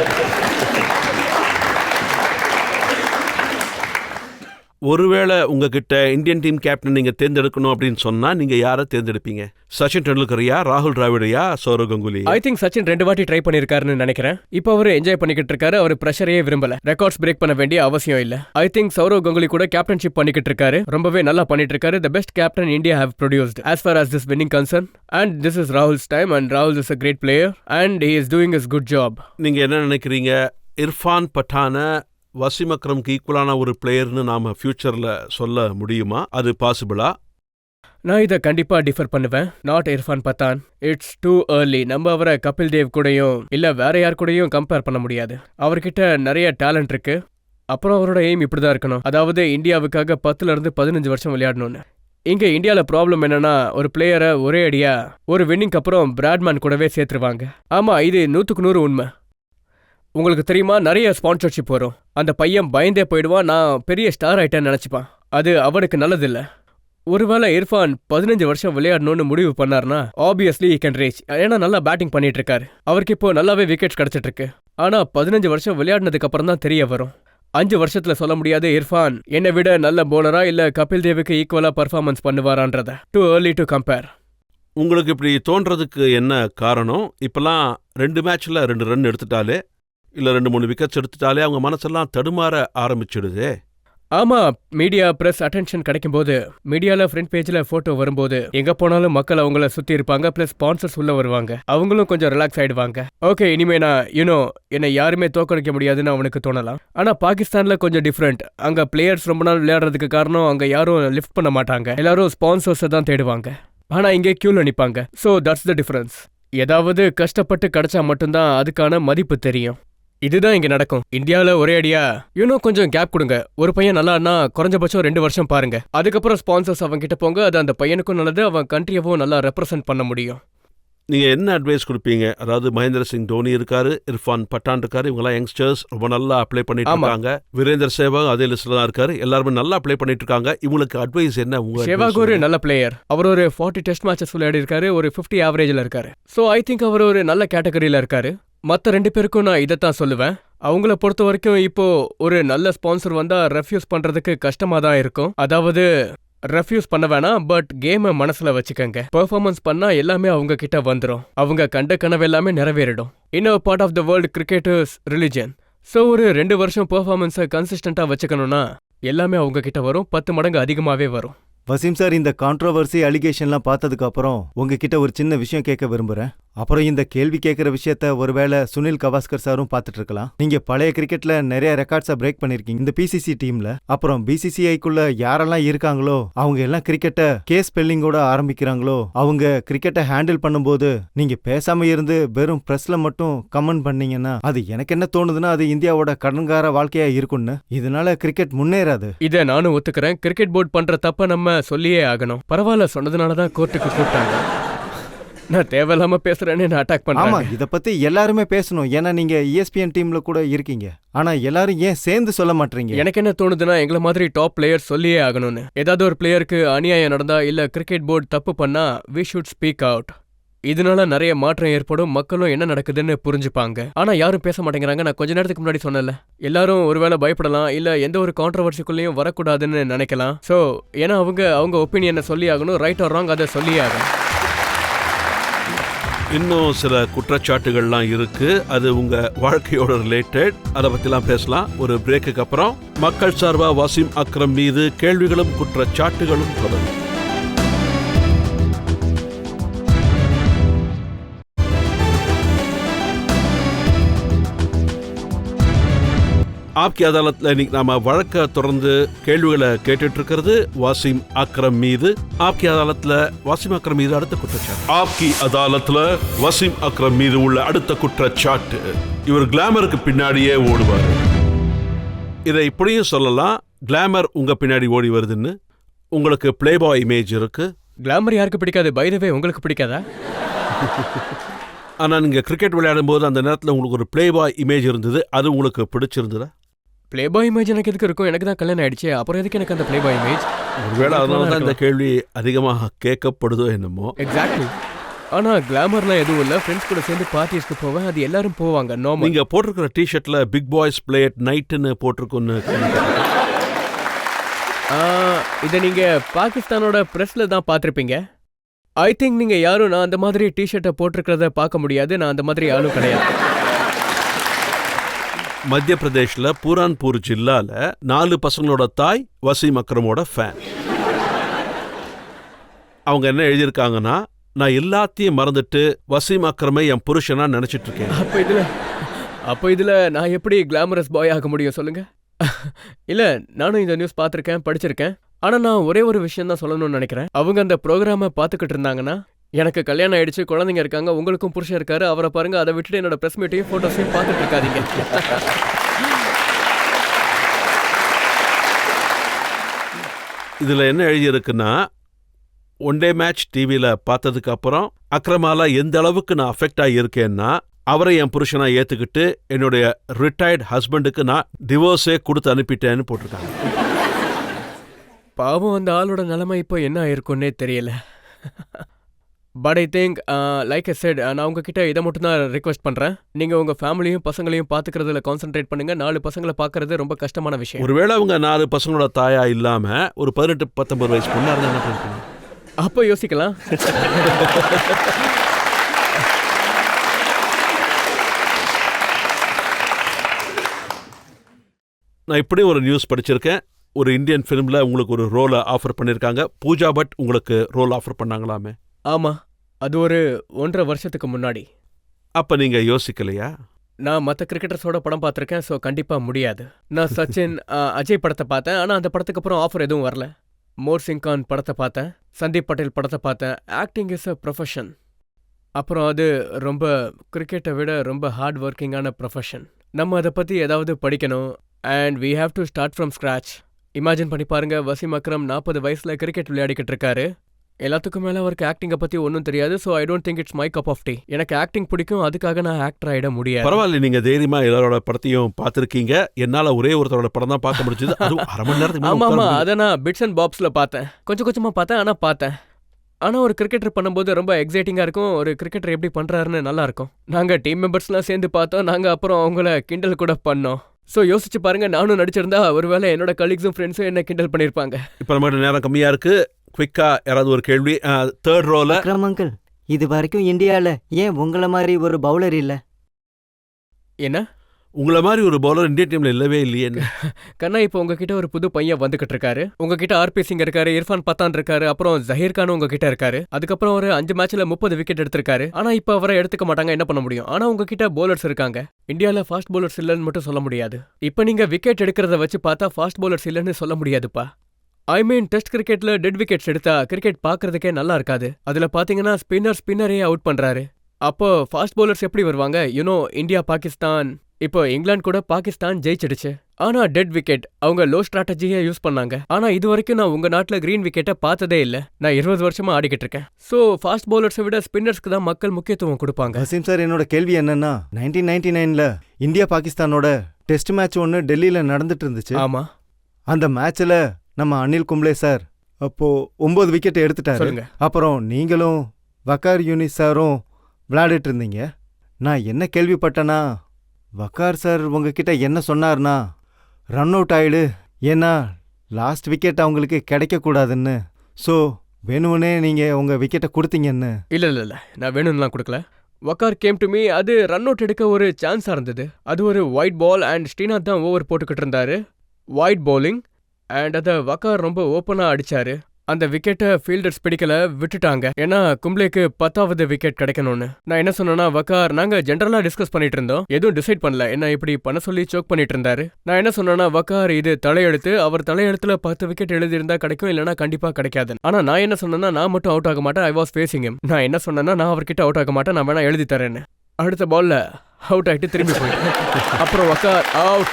ஒருவேளை உங்ககிட்ட இந்தியன் டீம் கேப்டன் நீங்க தேர்ந்தெடுக்கணும் அப்படின்னு சொன்னா நீங்க யாரை தேர்ந்தெடுப்பீங்க? சச்சின் டெண்டுல்கரையா, ராகுல் டிராவிடையா, சௌரவ் கங்குலி? ஐ திங்க் சச்சின் 2 வாட்டி ட்ரை பண்ணிருக்காருன்னு நினைக்கிறேன். இப்போ அவர் என்ஜாய் பண்ணிக்கிட்டு இருக்காரு. அவர் பிரஷரையே விரும்பல. ரெக்கார்ட்ஸ் பிரேக் பண்ண வேண்டிய அவசியம் இல்ல. ஐ திங்க் சௌரவ் கங்குலி கூட கேப்டன்ஷிப் பண்ணிக்கிட்டு இருக்காரு. ரொம்பவே நல்லா பண்ணிட்டு இருக்காரு. The best captain India have produced as far as this winning concern, and this is Rahul's time, and Rahul is a great player and he is doing his good job. நீங்க என்ன நினைக்கிறீங்க? இர்ஃபான் பட்டான வசீம் அக்ரம்க்கு ஈக்குவலான ஒரு பிளேயர்னு நாம ஃபியூச்சர்ல சொல்ல முடியுமா? அது பாசிபிளா? நான் இதை கண்டிப்பா டிஃபர் பண்ணுவேன். Not Irfan Pathaan. It's too early. நம்ம அவரை கபில் தேவ் கூடயும் இல்ல வேற யார் கூடயும் கம்பேர் பண்ண முடியாது. அவர்கிட்ட நிறைய டேலண்ட் இருக்கு. அப்புறம் அவரோட எய்ம் இப்படிதான் இருக்கணும். அதாவது இந்தியாவுக்காக 10 இருந்து 15 வருஷம் விளையாடணும்னு. இங்க இந்தியால ப்ராப்ளம் என்னன்னா, ஒரு பிளேயரை ஒரே அடியா ஒரு வின்னிங்க்கு அப்புறம் பிராட்மேன் கூடவே சேர்த்துருவாங்க. ஆமா, இது 100க்கு 100 உண்மை. உங்களுக்கு தெரியுமா, நிறைய ஸ்பான்சர்ஷிப் வரும். அந்த பையன் பயந்தே போயிடுவான். நான் பெரிய ஸ்டார் ஆயிட்டேன்னு நினைச்சுப்பான். அது அவனுக்கு நல்லதில்ல. ஒருவேளை இர்ஃபான் 15 வருஷம் விளையாடணும்னு முடிவு பண்ணார்னா ஆப்வியஸ்லி he can reach. ஏன்னா நல்லா பேட்டிங் பண்ணிட்டு இருக்காரு. அவருக்கு இப்போ நல்லாவே விக்கெட்ஸ் கிடைச்சிட்டு இருக்கு. ஆனா 15 வருஷம் விளையாடினதுக்கு அப்புறம் தான் தெரிய வரும். 5 வருஷத்துல சொல்ல முடியாது இர்ஃபான் என்னை விட நல்ல போலரா இல்ல கபில் தேவுக்கு ஈக்குவலா பர்ஃபார்மன்ஸ் பண்ணுவாரான்றத. Too early to compare. உங்களுக்கு இப்படி தோன்றதுக்கு என்ன காரணம்? இப்பெல்லாம் 2 மேட்ச்ல 2 ரன் எடுத்துட்டாலே இல்ல 2-3 விக்கெட்ஸ் எடுத்துட்டாலே அவங்க மனசெல்லாம் தடுமாற ஆரம்பிச்சிடுதே. ஆமா, மீடியா பிரஸ் அட்டென்ஷன் கிடைக்கும் போது, மீடியால ஃப்ரண்ட் பேஜ்ல போட்டோ வரும்போது எங்க போனாலும் மக்கள் அவங்கள சுத்தி இருப்பாங்க. பிளஸ் ஸ்பான்சர்ஸ் உள்ள வருவாங்க. அவங்களும் கொஞ்சம் ரிலாக்ஸ் ஆயிடுவாங்க. ஓகே, இனிமே நான் என்னை யாருமே தோக்கடிக்க முடியாதுன்னு அவனுக்கு தோணலாம். ஆனா பாகிஸ்தான்ல கொஞ்சம் டிஃப்ரெண்ட். அங்க பிளேயர்ஸ் ரொம்ப நாள் விளையாடுறதுக்கு காரணம் அங்க யாரும் லிஃப்ட் பண்ண மாட்டாங்க. எல்லாரும் ஸ்பான்சர்ஸை தான் தேடுவாங்க. ஆனா இங்கே கியூல நிப்பாங்க. So that's the difference. ஏதாவது கஷ்டப்பட்டு கிடைச்சா மட்டும்தான் அதுக்கான மதிப்பு தெரியும். இதுதான் இங்க நடக்கும். இந்தியாவில் ஒரே அடியா கொஞ்சம் கேப் கொடுங்க. ஒரு பையன் நல்லான்னா குறைஞ்சபட்சம் 2 வருஷம் பாருங்க. அதுக்கப்புறம் ஸ்பான்சர்ஸ் அவங்க கிட்ட போங்க. அது அந்த பையனுக்கும் நல்லது, அவன் கண்ட்ரியவும் நல்லா ரெப்ரசென்ட் பண்ண முடியும். நீங்க என்ன அட்வைஸ் கொடுப்பீங்க? அதாவது மகேந்திர சிங் தோனி இருக்காரு, இர்ஃபான் பட்டான் இருக்காரு, இவங்கெல்லாம் யங்ஸ்டர்ஸ் ரொம்ப நல்லா அப்ளை பண்ணிட்டு இருக்காங்க. வீரேந்தர் சேவாக் அதே லிஸ்ட்ல தான் இருக்காரு. எல்லாருமே நல்லா அப்ளை பண்ணிட்டு இருக்காங்க. இவங்களுக்கு அட்வைஸ் என்ன? சேவாக் ஒரு நல்ல பிளேயர். அவர் ஒரு 40 டெஸ்ட் மேட்சஸ் விளையாடி இருக்காரு. ஒரு 50 ஆவரேஜ்ல இருக்காரு. ஸோ ஐ திங்க் அவர் ஒரு நல்ல கேட்டகரியில இருக்காரு. மற்ற 2 பேருக்கும் நான் இதைத்தான் சொல்லுவேன். அவங்கள பொறுத்த வரைக்கும் இப்போ ஒரு நல்ல ஸ்பான்சர் வந்தா ரெஃப்யூஸ் பண்றதுக்கு கஷ்டமா தான் இருக்கும். அதாவது ரெஃப்யூஸ் பண்ண வேணாம், பட் கேமை மனசுல வச்சுக்கங்க. பெர்ஃபார்மன்ஸ் பண்ணா எல்லாமே அவங்க கிட்ட வந்துடும். அவங்க கண்ட கனவு எல்லாமே நிறைவேறிடும். இன்னொரு part of the world cricketers religion. So ஒரு 2 வருஷம் பெர்ஃபார்மன்ஸை கன்சிஸ்டண்டா வச்சுக்கணும்னா எல்லாமே அவங்க கிட்ட வரும். 10 மடங்கு அதிகமாவே வரும். வசீம் சார், இந்த கான்ட்ரோவர்சி அலிகேஷன்லாம் பார்த்ததுக்கு அப்புறம் உங்ககிட்ட ஒரு சின்ன விஷயம் கேட்க விரும்புறேன். அப்புறம் இந்த கேள்வி கேட்குற விஷயத்த ஒருவேளை சுனில் கவாஸ்கர் சாரும் பார்த்துட்டு இருக்கலாம். நீங்க பழைய கிரிக்கெட்ல நிறைய ரெக்கார்ட்ஸை பிரேக் பண்ணிருக்கீங்க இந்த பிசிசி டீம்ல. அப்புறம் பிசிசிஐக்குள்ள யாரெல்லாம் இருக்காங்களோ அவங்க எல்லாம் கிரிக்கெட்டை கேஸ் ஸ்பெல்லிங்கோட ஆரம்பிக்கிறாங்களோ அவங்க கிரிக்கெட்டை ஹேண்டில் பண்ணும்போது நீங்க பேசாம இருந்து வெறும் பிரஸ்ல மட்டும் கமெண்ட் பண்ணீங்கன்னா அது எனக்கு என்ன தோணுதுன்னா அது இந்தியாவோட கடன்கார வாழ்க்கையா இருக்கும்னு. இதனால கிரிக்கெட் முன்னேறாது. இதை நானும் ஒத்துக்கிறேன். கிரிக்கெட் போர்டு பண்ற தப்ப நம்ம சொல்லியே ஆகணும். பரவாயில்ல, சொன்னதுனாலதான் கோர்ட்டுக்கு கூப்பிட்டாங்க. நான் தேவையில்லாம பேசுறேன்னு நான் அட்டாக் பண்றேன். ஆமா, இத பத்தி எல்லாருமே பேசணும். ஏன்னா நீங்க ESPN டீம்ல கூட இருக்கீங்க. ஆனா எல்லாரும் ஏன் சேர்ந்து சொல்ல மாட்டீங்க? எனக்கு என்ன தோணுதுன்னா, எங்களை மாதிரி டாப் பிளேயர் சொல்லியே ஆகணும்னு. ஏதாவது ஒரு பிளேயருக்கு அநியாயம் நடந்தா இல்ல கிரிக்கெட் போர்டு தப்பு பண்ணா we should speak out. இதனால நிறைய மாற்றம் ஏற்படும். மக்களும் என்ன நடக்குதுன்னு புரிஞ்சுப்பாங்க. ஆனா யாரும் பேச மாட்டேங்கிறாங்க. நான் கொஞ்ச நேரத்துக்கு முன்னாடி சொன்னல, எல்லாரும் ஒருவேளை பயப்படலாம் இல்ல எந்த ஒரு கான்ட்ரவர்சிக்குள்ளேயும் வரக்கூடாதுன்னு நினைக்கலாம். சோ ஏன்னா அவங்க ஒப்பீனியனை சொல்லி ஆகணும். ரைட் ஆர் ராங் அதை சொல்லி ஆகணும். இன்னும் சில குற்றச்சாட்டுகள்லாம் இருக்கு. அது உங்க வாழ்க்கையோட ரிலேட்டட். அதை பத்திலாம் பேசலாம் ஒரு பிரேக்குக்கு அப்புறம். மக்கள் சார்பா வசீம் அக்ரம் மீது கேள்விகளும் குற்றச்சாட்டுகளும் தொடரும். ஆப்கி அதாலத்ல இன்னைக்கு நாம வழக்க தொடர்ந்து கேள்விகளை கேட்டுட்டு இருக்கிறது வாசிம் அக்ரம் மீது. ஆப்கி அதாலத்ல வாசிம் அக்ரம் மீது அடுத்த குற்றச்சாட்டு. ஆப்கி அதாலத்ல வாசிம் அக்ரம் மீது உள்ள அடுத்த குற்றச்சாட்டு, இவர் கிளாமருக்கு பின்னாடியே ஓடுவார். இதை இப்படியும் சொல்லலாம், கிளாமர் உங்க பின்னாடி ஓடி வருதுன்னு. உங்களுக்கு பிளே பாய் இமேஜ் இருக்கு. கிளாமர் யாருக்கு பிடிக்காது? பை தி வே, உங்களுக்கு பிடிக்காதா? ஆனா நீங்க கிரிக்கெட் விளையாடும் போது அந்த நேரத்தில் உங்களுக்கு ஒரு பிளே பாய் இமேஜ் இருந்தது, அது உங்களுக்கு பிடிச்சிருந்ததா? பிளே பாய் இமேஜ் எனக்கு எதுக்கு இருக்கும்? எனக்கு தான் கல்யாணம் ஆயிடுச்சு, அப்புறம் எதுக்கு எனக்கு அந்த பிளே பாய் இமேஜ்? ஒருவேளை அதனால தான் இந்த கேள்வி அதிகமாக கேட்கப்படுதோ என்னமோ. எக்ஸாக்ட்லி. ஆனா கிளாமர்லாம் எதுவும் இல்ல. ஃப்ரெண்ட்ஸ் கூட சேர்ந்து பார்ட்டிஸ்க்கு போவேன், அது எல்லாரும் போவாங்க. நார்மல். நீங்க போட்டிருக்கிற டிஷர்ட்ல பிக் பாய்ஸ் பிளே அட் நைட்னு போட்டிருக்குன்னு. இதை நீங்க பாகிஸ்தானோட பிரஸ்ல தான் பார்த்திருப்பீங்க. ஐ திங்க் நீங்க யாரும் நான் அந்த மாதிரி டிஷர்ட்டை போட்டிருக்கிறத பார்க்க முடியாது. நான் அந்த மாதிரி ஆளும் கிடையாது. மத்திய பிரதேஷ்ல பூரான்பூர் ஜில்லால 4 பசங்களோட தாய் வசீம் அக்ரமோட ஃபேன். அவங்க என்ன எழுதியிருக்காங்கன்னா, நான் எல்லாத்தையும் மறந்துட்டு வசீம் அக்ரமை என் புருஷனா நினைச்சிட்டு இருக்கேன். அப்போ இதுல நான் எப்படி கிளாமரஸ் பாய் ஆக முடியும் சொல்லுங்க? இல்ல, நானும் இந்த நியூஸ் பார்த்திருக்கேன், படிச்சிருக்கேன். ஆனா நான் ஒரே ஒரு விஷயம் தான் சொல்லணும்னு நினைக்கிறேன். அவங்க அந்த ப்ரோக்ராமை பார்த்துக்கிட்டு இருந்தாங்கன்னா, எனக்கு கல்யாணம் ஆயிடுச்சு, குழந்தைங்க இருக்காங்க, உங்களுக்கும் புருஷன் இருக்காரு, அவரை பாருங்க, அதை விட்டுட்டு என்னோட பிரஸ் மீட்டையும் போட்டோஸையும் பார்த்துட்டு இருக்காதீங்க. இதுல என்ன எழுதியிருக்குன்னா, ஒன் டே மேட்ச் டிவியில பார்த்ததுக்கு அப்புறம் அக்ரமால எந்த அளவுக்கு நான் அஃபெக்ட் ஆகியிருக்கேன்னா, அவரை என் புருஷனா ஏத்துக்கிட்டு என்னுடைய ரிட்டையர்ட் ஹஸ்பண்டுக்கு நான் டிவோர்ஸே கொடுத்து அனுப்பிட்டேன்னு போட்டிருக்காங்க. பாவம், அந்த ஆளோட நிலைமை இப்போ என்ன ஆயிருக்குன்னே தெரியல. But I think like I set, நான் உங்ககிட்ட இதை மட்டும் தான் ரிக்வெஸ்ட் பண்றேன். நீங்க உங்க ஃபேமிலியும் பசங்களையும் பாத்துக்கிறதுல கான்சென்ட்ரேட் பண்ணுங்க. 4 பசங்களை பாக்குறது ரொம்ப கஷ்டமான விஷயம். ஒருவேளை அவங்க 4 பசங்களோட தாயா இல்லாம ஒரு 18-19 வயசு பொண்ணா இருந்தா என்ன பண்ணுவீங்க? அப்போ யோசிக்கலாம். நான் இப்படி ஒரு நியூஸ் படிச்சிருக்கேன். ஒரு இந்தியன் ஃபிலிம்ல உங்களுக்கு ஒரு ரோலை ஆஃபர் பண்ணிருக்காங்க. பூஜா பட் உங்களுக்கு ரோல் ஆஃபர் பண்ணாங்களாமே? ஆமா, அது ஒரு 1.5 வருஷத்துக்கு முன்னாடி. அப்ப நீங்க யோசிக்கலையா? நான் மற்ற கிரிக்கெட்டர்ஸோட படம் பார்த்துருக்கேன், ஸோ கண்டிப்பா முடியாது. நான் சச்சின், அஜய் படத்தை பார்த்தேன், ஆனா அந்த படத்துக்கு அப்புறம் ஆஃபர் எதுவும் வரல. மோர் சிங் கான் படத்தை பார்த்தேன், சந்தீப் பட்டேல் படத்தை பார்த்தேன். Acting is a profession. அப்புறம் அது ரொம்ப கிரிக்கெட்டை விட ரொம்ப ஹார்ட் ஒர்க்கிங்கான ப்ரொஃபஷன். நம்ம அதை பத்தி ஏதாவது படிக்கணும். And we have to start from scratch. Imagine பண்ணி பாருங்க, வசீம் அக்ரம் 40 வயசுல கிரிக்கெட் விளையாடிக்கிட்டு இருக்காரு. எல்லாத்துக்கும் மேல அவருக்கு ஆக்டிங்கை பத்தி ஒன்றும் தெரியாது. So I don't think it's my cup of tea. எனக்கு ஆக்டிங் பிடிக்கும், அதுக்காக நான் ஆக்டர் ஆயிட முடியாது. பரவாயில்ல, நீங்க தைரியமா எல்லாரோட படத்தையும் பார்த்திருக்கீங்க. என்னால ஒரே ஒருத்தரோட படம் தான் பார்க்க முடிஞ்சது, அதுவும் 1/2 மணி நேரத்துக்கு. ஆமா, அதை நான் பிட்ஸ் அண்ட் பாப்ஸ்ல பார்த்தேன், கொஞ்சம் கொஞ்சமா பார்த்தேன், ஆனா பார்த்தேன். ஆனா ஒரு கிரிக்கெட்டர் பண்ணும்போது ரொம்ப எக்ஸைட்டிங்கா இருக்கும். ஒரு கிரிக்கெட்டர் எப்படி பண்றாருன்னு நல்லா இருக்கும். நாங்க டீம் மெம்பர்ஸ்லாம் சேர்ந்து பார்த்தோம். நாங்க அப்புறம் அவங்கள கிண்டல் கூட பண்ணோம். ஸோ யோசிச்சு பாருங்க, நானும் நடிச்சிருந்தா ஒருவேளை என்னோட கலீக்ஸும் ஃப்ரெண்ட்ஸும் என்ன கிண்டல் பண்ணியிருப்பாங்க. இப்போ நம்ம நேரம் கம்மியா இருக்கு. குவிக்கா யாராவது ஒரு கேள்வி. தேர்ட் ரோல அக்ரம் அங்கிள், இது வரைக்கும் இந்தியாவில் ஏன் உங்களை மாதிரி ஒரு பவுலர் இல்லை? என்ன உங்களை மாதிரி ஒரு பவுலர் இந்தியன் டீம்ல இல்லவே இல்லையே? கண்ணா, இப்போ உங்ககிட்ட ஒரு புது பையன் வந்துகிட்டு இருக்காரு. உங்ககிட்ட ஆர்பி சிங் இருக்காரு, இர்ஃபான் பத்தான் இருக்காரு, அப்புறம் ஜஹீர் கானும் உங்ககிட்ட இருக்காரு. அதுக்கப்புறம் ஒரு 5 மேட்ச்ல 30 விக்கெட் எடுத்திருக்காரு. ஆனா இப்ப அவரை எடுத்துக்க மாட்டாங்க, என்ன பண்ண முடியும்? ஆனா உங்ககிட்ட பவுலர்ஸ் இருக்காங்க. இந்தியால ஃபாஸ்ட் பவுலர்ஸ் இல்லைன்னு மட்டும் சொல்ல முடியாது. இப்ப நீங்க விக்கெட் எடுக்கிறத வச்சு பார்த்தா ஃபாஸ்ட் பவுலர்ஸ் இல்லைன்னு சொல்ல முடியாதுப்பா. ஐ மீன், டெஸ்ட் கிரிக்கெட்ல டெட் விக்கெட்ஸ் எடுத்தா கிரிக்கெட் பாக்குறதுக்கே நல்லா இருக்காது. அதுல பாத்தீங்கன்னா ஸ்பின்னரே அவுட் பண்றாரு. அப்போ ஃபாஸ்ட் பவுலர்ஸ் எப்படி வருவாங்க? யூனோ, இந்தியா பாகிஸ்தான், இப்போ இங்கிலாந்து கூட பாகிஸ்தான் ஜெயிச்சிடுச்சு. ஆனா டெட் விக்கெட், அவங்க லோ ஸ்ட்ராட்டஜியை யூஸ் பண்ணாங்க. ஆனா இது வரைக்கும் நான் உங்க நாட்டுல கிரீன் விக்கெட்டை பார்த்ததே இல்ல. நான் 20 வருஷமா ஆடிக்கிட்டு இருக்கேன். சோ ஃபாஸ்ட் பவுலர்ஸை விட ஸ்பின்னர்ஸ்க்கு தான் மக்கள் முக்கியத்துவம் கொடுப்பாங்க. வசீம் சார், என்னோட கேள்வி என்னன்னா, 1999ல இந்தியா பாகிஸ்தானோட டெஸ்ட் மேட்ச் ஒன்று டெல்லியில நடந்துட்டு இருந்துச்சு. ஆமா, அந்த மேட்ச்ல நம்ம அனில் கும்ப்ளே சார் அப்போ 9 விக்கெட் எடுத்துட்டாரு. சொல்லுங்க. அப்புறம் நீங்களும் வக்கார் யூனிஸ் சாரும் விளையாடிட்டு இருந்தீங்க. நான் என்ன கேள்விப்பட்டேன்னா, வக்கார் சார் உங்ககிட்ட என்ன சொன்னார்னா, ரன் அவுட் ஆயிடு, ஏன்னா லாஸ்ட் விக்கெட் அவங்களுக்கு கிடைக்கக்கூடாதுன்னு. ஸோ வேணும்னே நீங்கள் உங்கள் விக்கெட்டை கொடுத்தீங்கன்னு. இல்ல, நான் வேணும்லாம் கொடுக்கல. Waqar came to me. அது ரன் அவுட் எடுக்க ஒரு சான்ஸா இருந்தது. அது ஒரு ஒயிட் பால் அண்ட் ஸ்ரீநாத் தான் ஓவர் போட்டுக்கிட்டு இருந்தாரு. ஒயிட் பவுலிங் அண்ட் அதை வக்கார் ரொம்ப ஓப்பனா அடிச்சாரு. அந்த விக்கெட்டை ஃபீல்டர்ஸ் பிடிக்கல, விட்டுட்டாங்க. ஏன்னா கும்ப்ளேக்கு 10வது விக்கெட் கிடைக்கணும்னு. நான் என்ன சொன்னேன்னா, வக்கார் நாங்க ஜென்ரலா டிஸ்கஸ் பண்ணிட்டு இருந்தோம், எதுவும் டிசைட் பண்ணல, என்ன இப்படி பண்ண சொல்லி சோக் பண்ணிட்டு இருந்தாரு. நான் என்ன சொன்னேன்னா, வக்கார் இது தலையெழுத்து, அவர் தலையெழுத்துல 10 விக்கெட் எழுதியிருந்தா கிடைக்கும், இல்லைன்னா கண்டிப்பா கிடைக்காது. ஆனா நான் என்ன சொன்னேன்னா, நான் மட்டும் அவுட் ஆக மாட்டேன், ஐ வாஸ் ஃபேசிங் ஹிம். நான் என்ன சொன்னேன்னா, நான் அவர்கிட்ட அவுட் ஆக மாட்டேன், நான் வேணா எழுதி தரேன்னு. அடுத்த பால்ல அவுட் ஆகிட்டு திரும்பி போயிட்டேன். அப்புறம் வக்கார் அவுட்.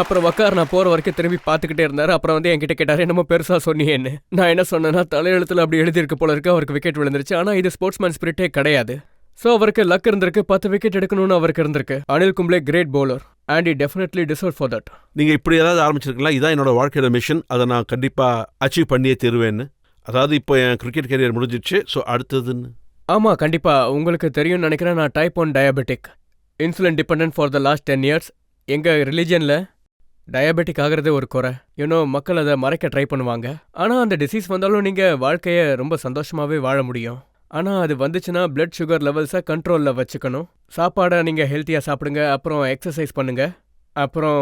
அப்புறம் வக்கார் நான் போற வரைக்கும் திரும்பி பார்த்துக்கிட்டே இருந்தாரு. அப்புறம் வந்து என்கிட்ட கேட்டாரு, என்னமோ பெருசா சொன்னியேன்னு. நான் என்ன சொன்னேன்னா, தலையெழுத்துல அப்படி எழுதியிருக்கு போல இருக்கு, அவருக்கு விக்கெட் விழுந்துருச்சு. ஆனா இது ஸ்போர்ட்ஸ்மேன் ஸ்பிரிட்டே கிடையாது. ஸோ அவருக்கு லக் இருந்திருக்கு, 10 விக்கெட் எடுக்கணும்னு அவருக்கு இருந்திருக்கு. Anil Kumble great bowler and he definitely deserved for that. நீங்க இப்படி ஏதாவது ஆரம்பிச்சிருக்கலாம், இதான் என்னோட வாழ்க்கையோட மிஷன், அதை நான் கண்டிப்பா அச்சீவ் பண்ணியே தருவேன்னு. அதாவது இப்போ என் கிரிக்கெட் கேரியர் முடிஞ்சிடுச்சு, ஸோ அடுத்ததுன்னு. ஆமா, கண்டிப்பா. உங்களுக்கு தெரியும்னு நினைக்கிறேன், நான் type 1 diabetic, insulin dependent for the last 10 years. எங்க ரிலிஜன்ல டயபெட்டிக் ஆகிறதே ஒரு குறை. மக்கள் அதை மறைக்க ட்ரை பண்ணுவாங்க. ஆனா அந்த டிசீஸ் வந்தாலும் நீங்க வாழ்க்கைய ரொம்ப சந்தோஷமாவே வாழ முடியும். ஆனா அது வந்துச்சுன்னா பிளட் சுகர் லெவல்ஸை கண்ட்ரோல்ல வச்சுக்கணும். சாப்பாடை நீங்க ஹெல்த்தியா சாப்பிடுங்க, அப்புறம் எக்ஸசைஸ் பண்ணுங்க. அப்புறம்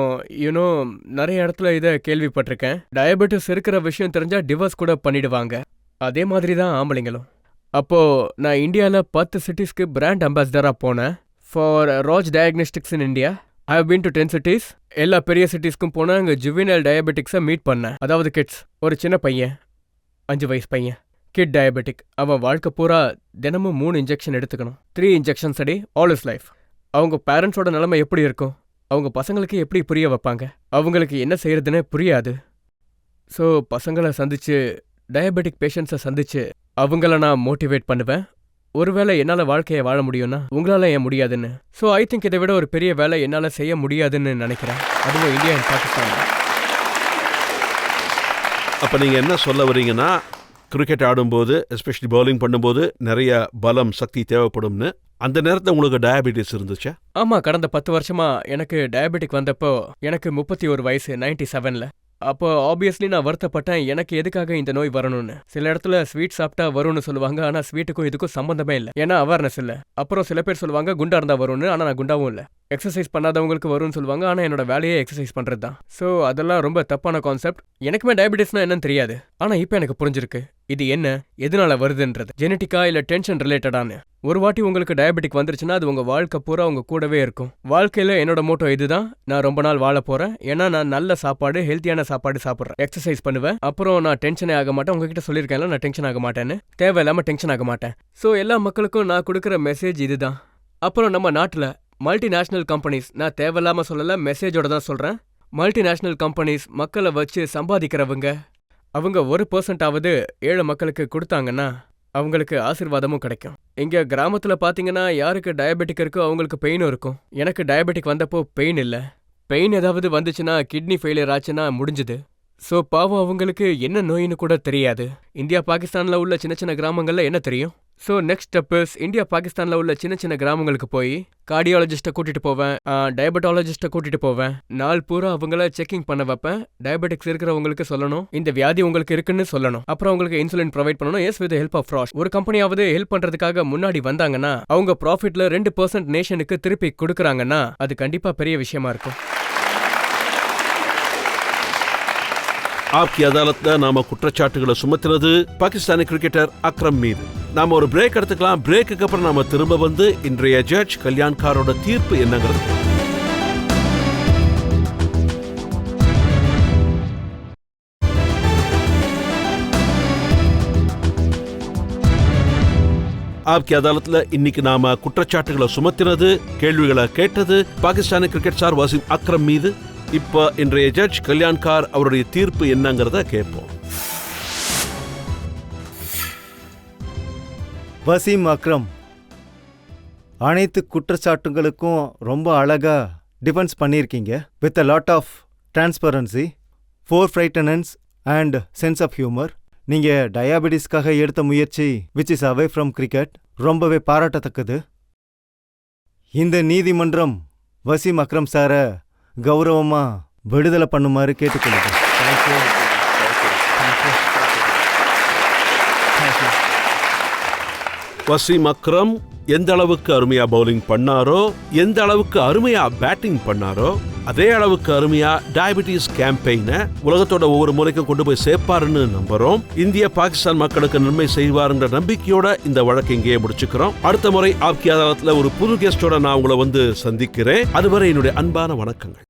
நிறைய இடத்துல இதை கேள்விப்பட்டிருக்கேன், டயபெட்டிஸ் இருக்கிற விஷயம் தெரிஞ்சா டிவோர்ஸ் கூட பண்ணிடுவாங்க. அதே மாதிரி தான் ஆம்பளைங்களும். அப்போ நான் இந்தியாவில் 10 சிட்டிஸ்க்கு பிராண்ட் அம்பாசிடரா போனேன் for Raj diagnostics in India. I have been to 10 cities. எல்லா பெரிய சிட்டிஸ்க்கும் போனால் அங்கே ஜுவினல் டயபெட்டிக்ஸை மீட் பண்ணேன். அதாவது கிட்ஸ், ஒரு சின்ன பையன், 5 வயசு பையன், கிட் டயபெட்டிக். அவன் வாழ்க்கை பூரா தினமும் 3 இன்ஜெக்ஷன் எடுத்துக்கணும், 3 injections a day, all is life. அவங்க பேரண்ட்ஸோட நிலைமை எப்படி இருக்கும், அவங்க பசங்களுக்கு எப்படி புரிய வைப்பாங்க, அவங்களுக்கு என்ன செய்யறதுன்னு புரியாது. ஸோ பசங்களை சந்திச்சு, டயபெட்டிக் பேஷண்ட்ஸை சந்திச்சு அவங்கள நான் மோட்டிவேட் பண்ணுவேன். ஒருவேளை என்னால் வாழ்க்கையை வாழ முடியும்னா உங்களால் ஏன் முடியாதுன்னு. ஸோ ஐ திங்க் இதை விட ஒரு பெரிய வேலை என்னால் செய்ய முடியாதுன்னு நினைக்கிறேன், அதுவும் இந்தியா அண்ட் பாகிஸ்தான். அப்போ நீங்கள் என்ன சொல்ல வரீங்கன்னா, கிரிக்கெட் ஆடும்போது எஸ்பெஷலி பவுலிங் பண்ணும்போது நிறைய பலம் சக்தி தேவைப்படும்னு. அந்த நேரத்தில் உங்களுக்கு டயபெட்டிஸ் இருந்துச்சா? ஆமாம், கடந்த 10 வருஷமா எனக்கு டயபெட்டிக் வந்தப்போ எனக்கு 31 வயசு, 97ல். அப்போ ஆப்வியஸ்லி நான் வருத்தப்பட்டேன், எனக்கு எதுக்காக இந்த நோய் வரணும்னு. சில இடத்துல ஸ்வீட் சாப்பிட்டா வரும்னு சொல்லுவாங்க, ஆனால் ஸ்வீட்டுக்கும் இதுக்கும் சம்பந்தமே இல்லை, ஏன்னா அவேர்னஸ் இல்லை. அப்புறம் சில பேர் சொல்லுவாங்க குண்டா இருந்தா வரும்னு, ஆனால் நான் குண்டாவும் இல்லை. எக்ஸசைஸ் பண்ணாதவங்களுக்கு வரும்னு சொல்லுவாங்க, ஆனால் என்னோட வேலையே எக்ஸசைஸ் பண்ணுறது தான். ஸோ அதெல்லாம் ரொம்ப தப்பான கான்செப்ட். எனக்குமே டயபெட்டிஸ்னா என்னன்னு தெரியாது, ஆனால் இப்போ எனக்கு புரிஞ்சிருக்கு இது என்ன, எதனால வருதுன்றது, ஜெனட்டிக்கா இல்லை டென்ஷன் ரிலேட்டடானு. ஒரு வாட்டி உங்களுக்கு டயபெட்டிக் வந்துருச்சுன்னா அது உங்க வாழ்க்கை பூரா உங்க கூடவே இருக்கும். வாழ்க்கையில என்னோட மோட்டோ இதுதான், நான் ரொம்ப நாள் வாழ போறேன். ஏன்னா நான் நல்ல சாப்பாடு, ஹெல்த்தியான சாப்பாடு சாப்பிட்றேன், எக்ஸசைஸ் பண்ணுவேன். அப்புறம் நான் டென்ஷனே ஆக மாட்டேன். உங்ககிட்ட சொல்லியிருக்கேன்ல, நான் டென்ஷன் ஆக மாட்டேன்னு, தேவையில்லாம டென்ஷன் ஆக மாட்டேன். ஸோ எல்லா மக்களுக்கும் நான் கொடுக்குற மெசேஜ் இதுதான். அப்புறம் நம்ம நாட்டில் மல்டிநேஷ்னல் கம்பெனிஸ், நான் தேவையில்லாம சொல்லல, மெசேஜோட தான் சொல்றேன். மல்டிநேஷ்னல் கம்பெனிஸ் மக்களை வச்சு சம்பாதிக்கிறவங்க, அவங்க 1% ஏழை மக்களுக்கு கொடுத்தாங்கன்னா அவங்களுக்கு ஆசீர்வாதமும் கிடைக்கும். இங்க கிராமத்துல பாத்தீங்கன்னா யாருக்கு டயபெட்டிக் இருக்கோ அவங்களுக்கு பெயினும் இருக்கும். எனக்கு டயபெட்டிக் வந்தப்போ பெயின் இல்லை. பெயின் ஏதாவது வந்துச்சுன்னா, கிட்னி ஃபெயிலியர் ஆச்சுன்னா முடிஞ்சுது. ஸோ பாவம், அவங்களுக்கு என்ன நோயின்னு கூட தெரியாது. இந்தியா பாகிஸ்தான்ல உள்ள சின்ன சின்ன கிராமங்கள்ல என்ன தெரியும். So next step is, India பாகிஸ்தான்ல உள்ள சின்ன சின்ன கிராமங்களுக்கு போய் கார்டியாலஜிஸ்ட்டை கூட்டிட்டு போவேன், டயபெட்டாலஜிஸ்ட்டை கூட்டிட்டு போவேன். நாள் பூரா அவங்கள செக்கிங் பண்ண வைப்பேன். டயபெட்டிக்ஸ் இருக்கிறவங்களுக்கு சொல்லணும் இந்த வியாதி உங்களுக்கு இருக்குன்னு சொல்லணும். அப்புறம் அவங்களுக்கு இன்சுலின் ப்ரொவைட் பண்ணணும், yes with help of Rash. ஒரு கம்பெனியாவது ஹெல்ப் பண்றதுக்காக முன்னாடி வந்தாங்கன்னா, அவங்க ப்ராஃபிட்ல 2% நேஷனுக்கு திருப்பி கொடுக்குறாங்கன்னா அது கண்டிப்பா பெரிய விஷயமா இருக்கும். ஆப்கி அதாலத்ல நாம குற்றச்சாட்டுகளை சுமத்துறது பாகிஸ்தானி கிரிக்கெட்டர் அக்ரம் மீது. நாம ஒரு பிரேக் எடுத்துக்கலாம். பிரேக்குக்கு அப்புறம் நாம திரும்ப வந்து இன்றைய ஜட்ஜ் கல்யாண்காரோட தீர்ப்பு என்னங்கிறது. ஆப்கி அதாலத்ல இன்னைக்கு நாம குற்றச்சாட்டுகளை சுமத்தினது, கேள்விகளை கேட்டது பாகிஸ்தானி கிரிக்கெட் ஸ்டார் வசீம் அக்ரம் மீது. இப்ப இன்றைய ஜட்ஜ் கல்யாண்கார் அவருடைய தீர்ப்பு என்னங்கிறத கேட்போம். வசீம் அக்ரம், அனைத்து குற்றச்சாட்டுகளுக்கும் ரொம்ப அழகா டிஃபென்ஸ் பண்ணியிருக்கீங்க. With a lot of transparency, forthrightness and sense of humour. நீங்க டயாபெட்டிஸ்க்காக எடுத்த முயற்சி which is away from cricket ரொம்பவே பாராட்டத்தக்கது. இந்த நீதிமன்றம் வசீம் அக்ரம் சாரை கௌரவமா விடுதலை பண்ணுமாறு கேட்டுக்கொள்ளுங்க. வசீம் அக்ரம் எந்த அளவுக்கு அருமையா பவுலிங் பண்ணாரோ, எந்த அளவுக்கு அருமையா பேட்டிங் பண்ணாரோ, அதே அளவுக்கு அருமையா டயபிட்டிஸ் கேம்பெயினை உலகத்தோட ஒவ்வொரு முறைக்கும் கொண்டு போய் சேர்ப்பாருன்னு நம்புறோம். இந்திய பாகிஸ்தான் மக்களுக்கு நன்மை செய்வாருன்ற நம்பிக்கையோட இந்த வழக்கை இங்கேயே முடிச்சுக்கிறோம். அடுத்த முறை ஆப்கி அதாலத்துல ஒரு புது கெஸ்டோட நான் உங்களை வந்து சந்திக்கிறேன். அதுவரை என்னுடைய அன்பான வணக்கங்கள்.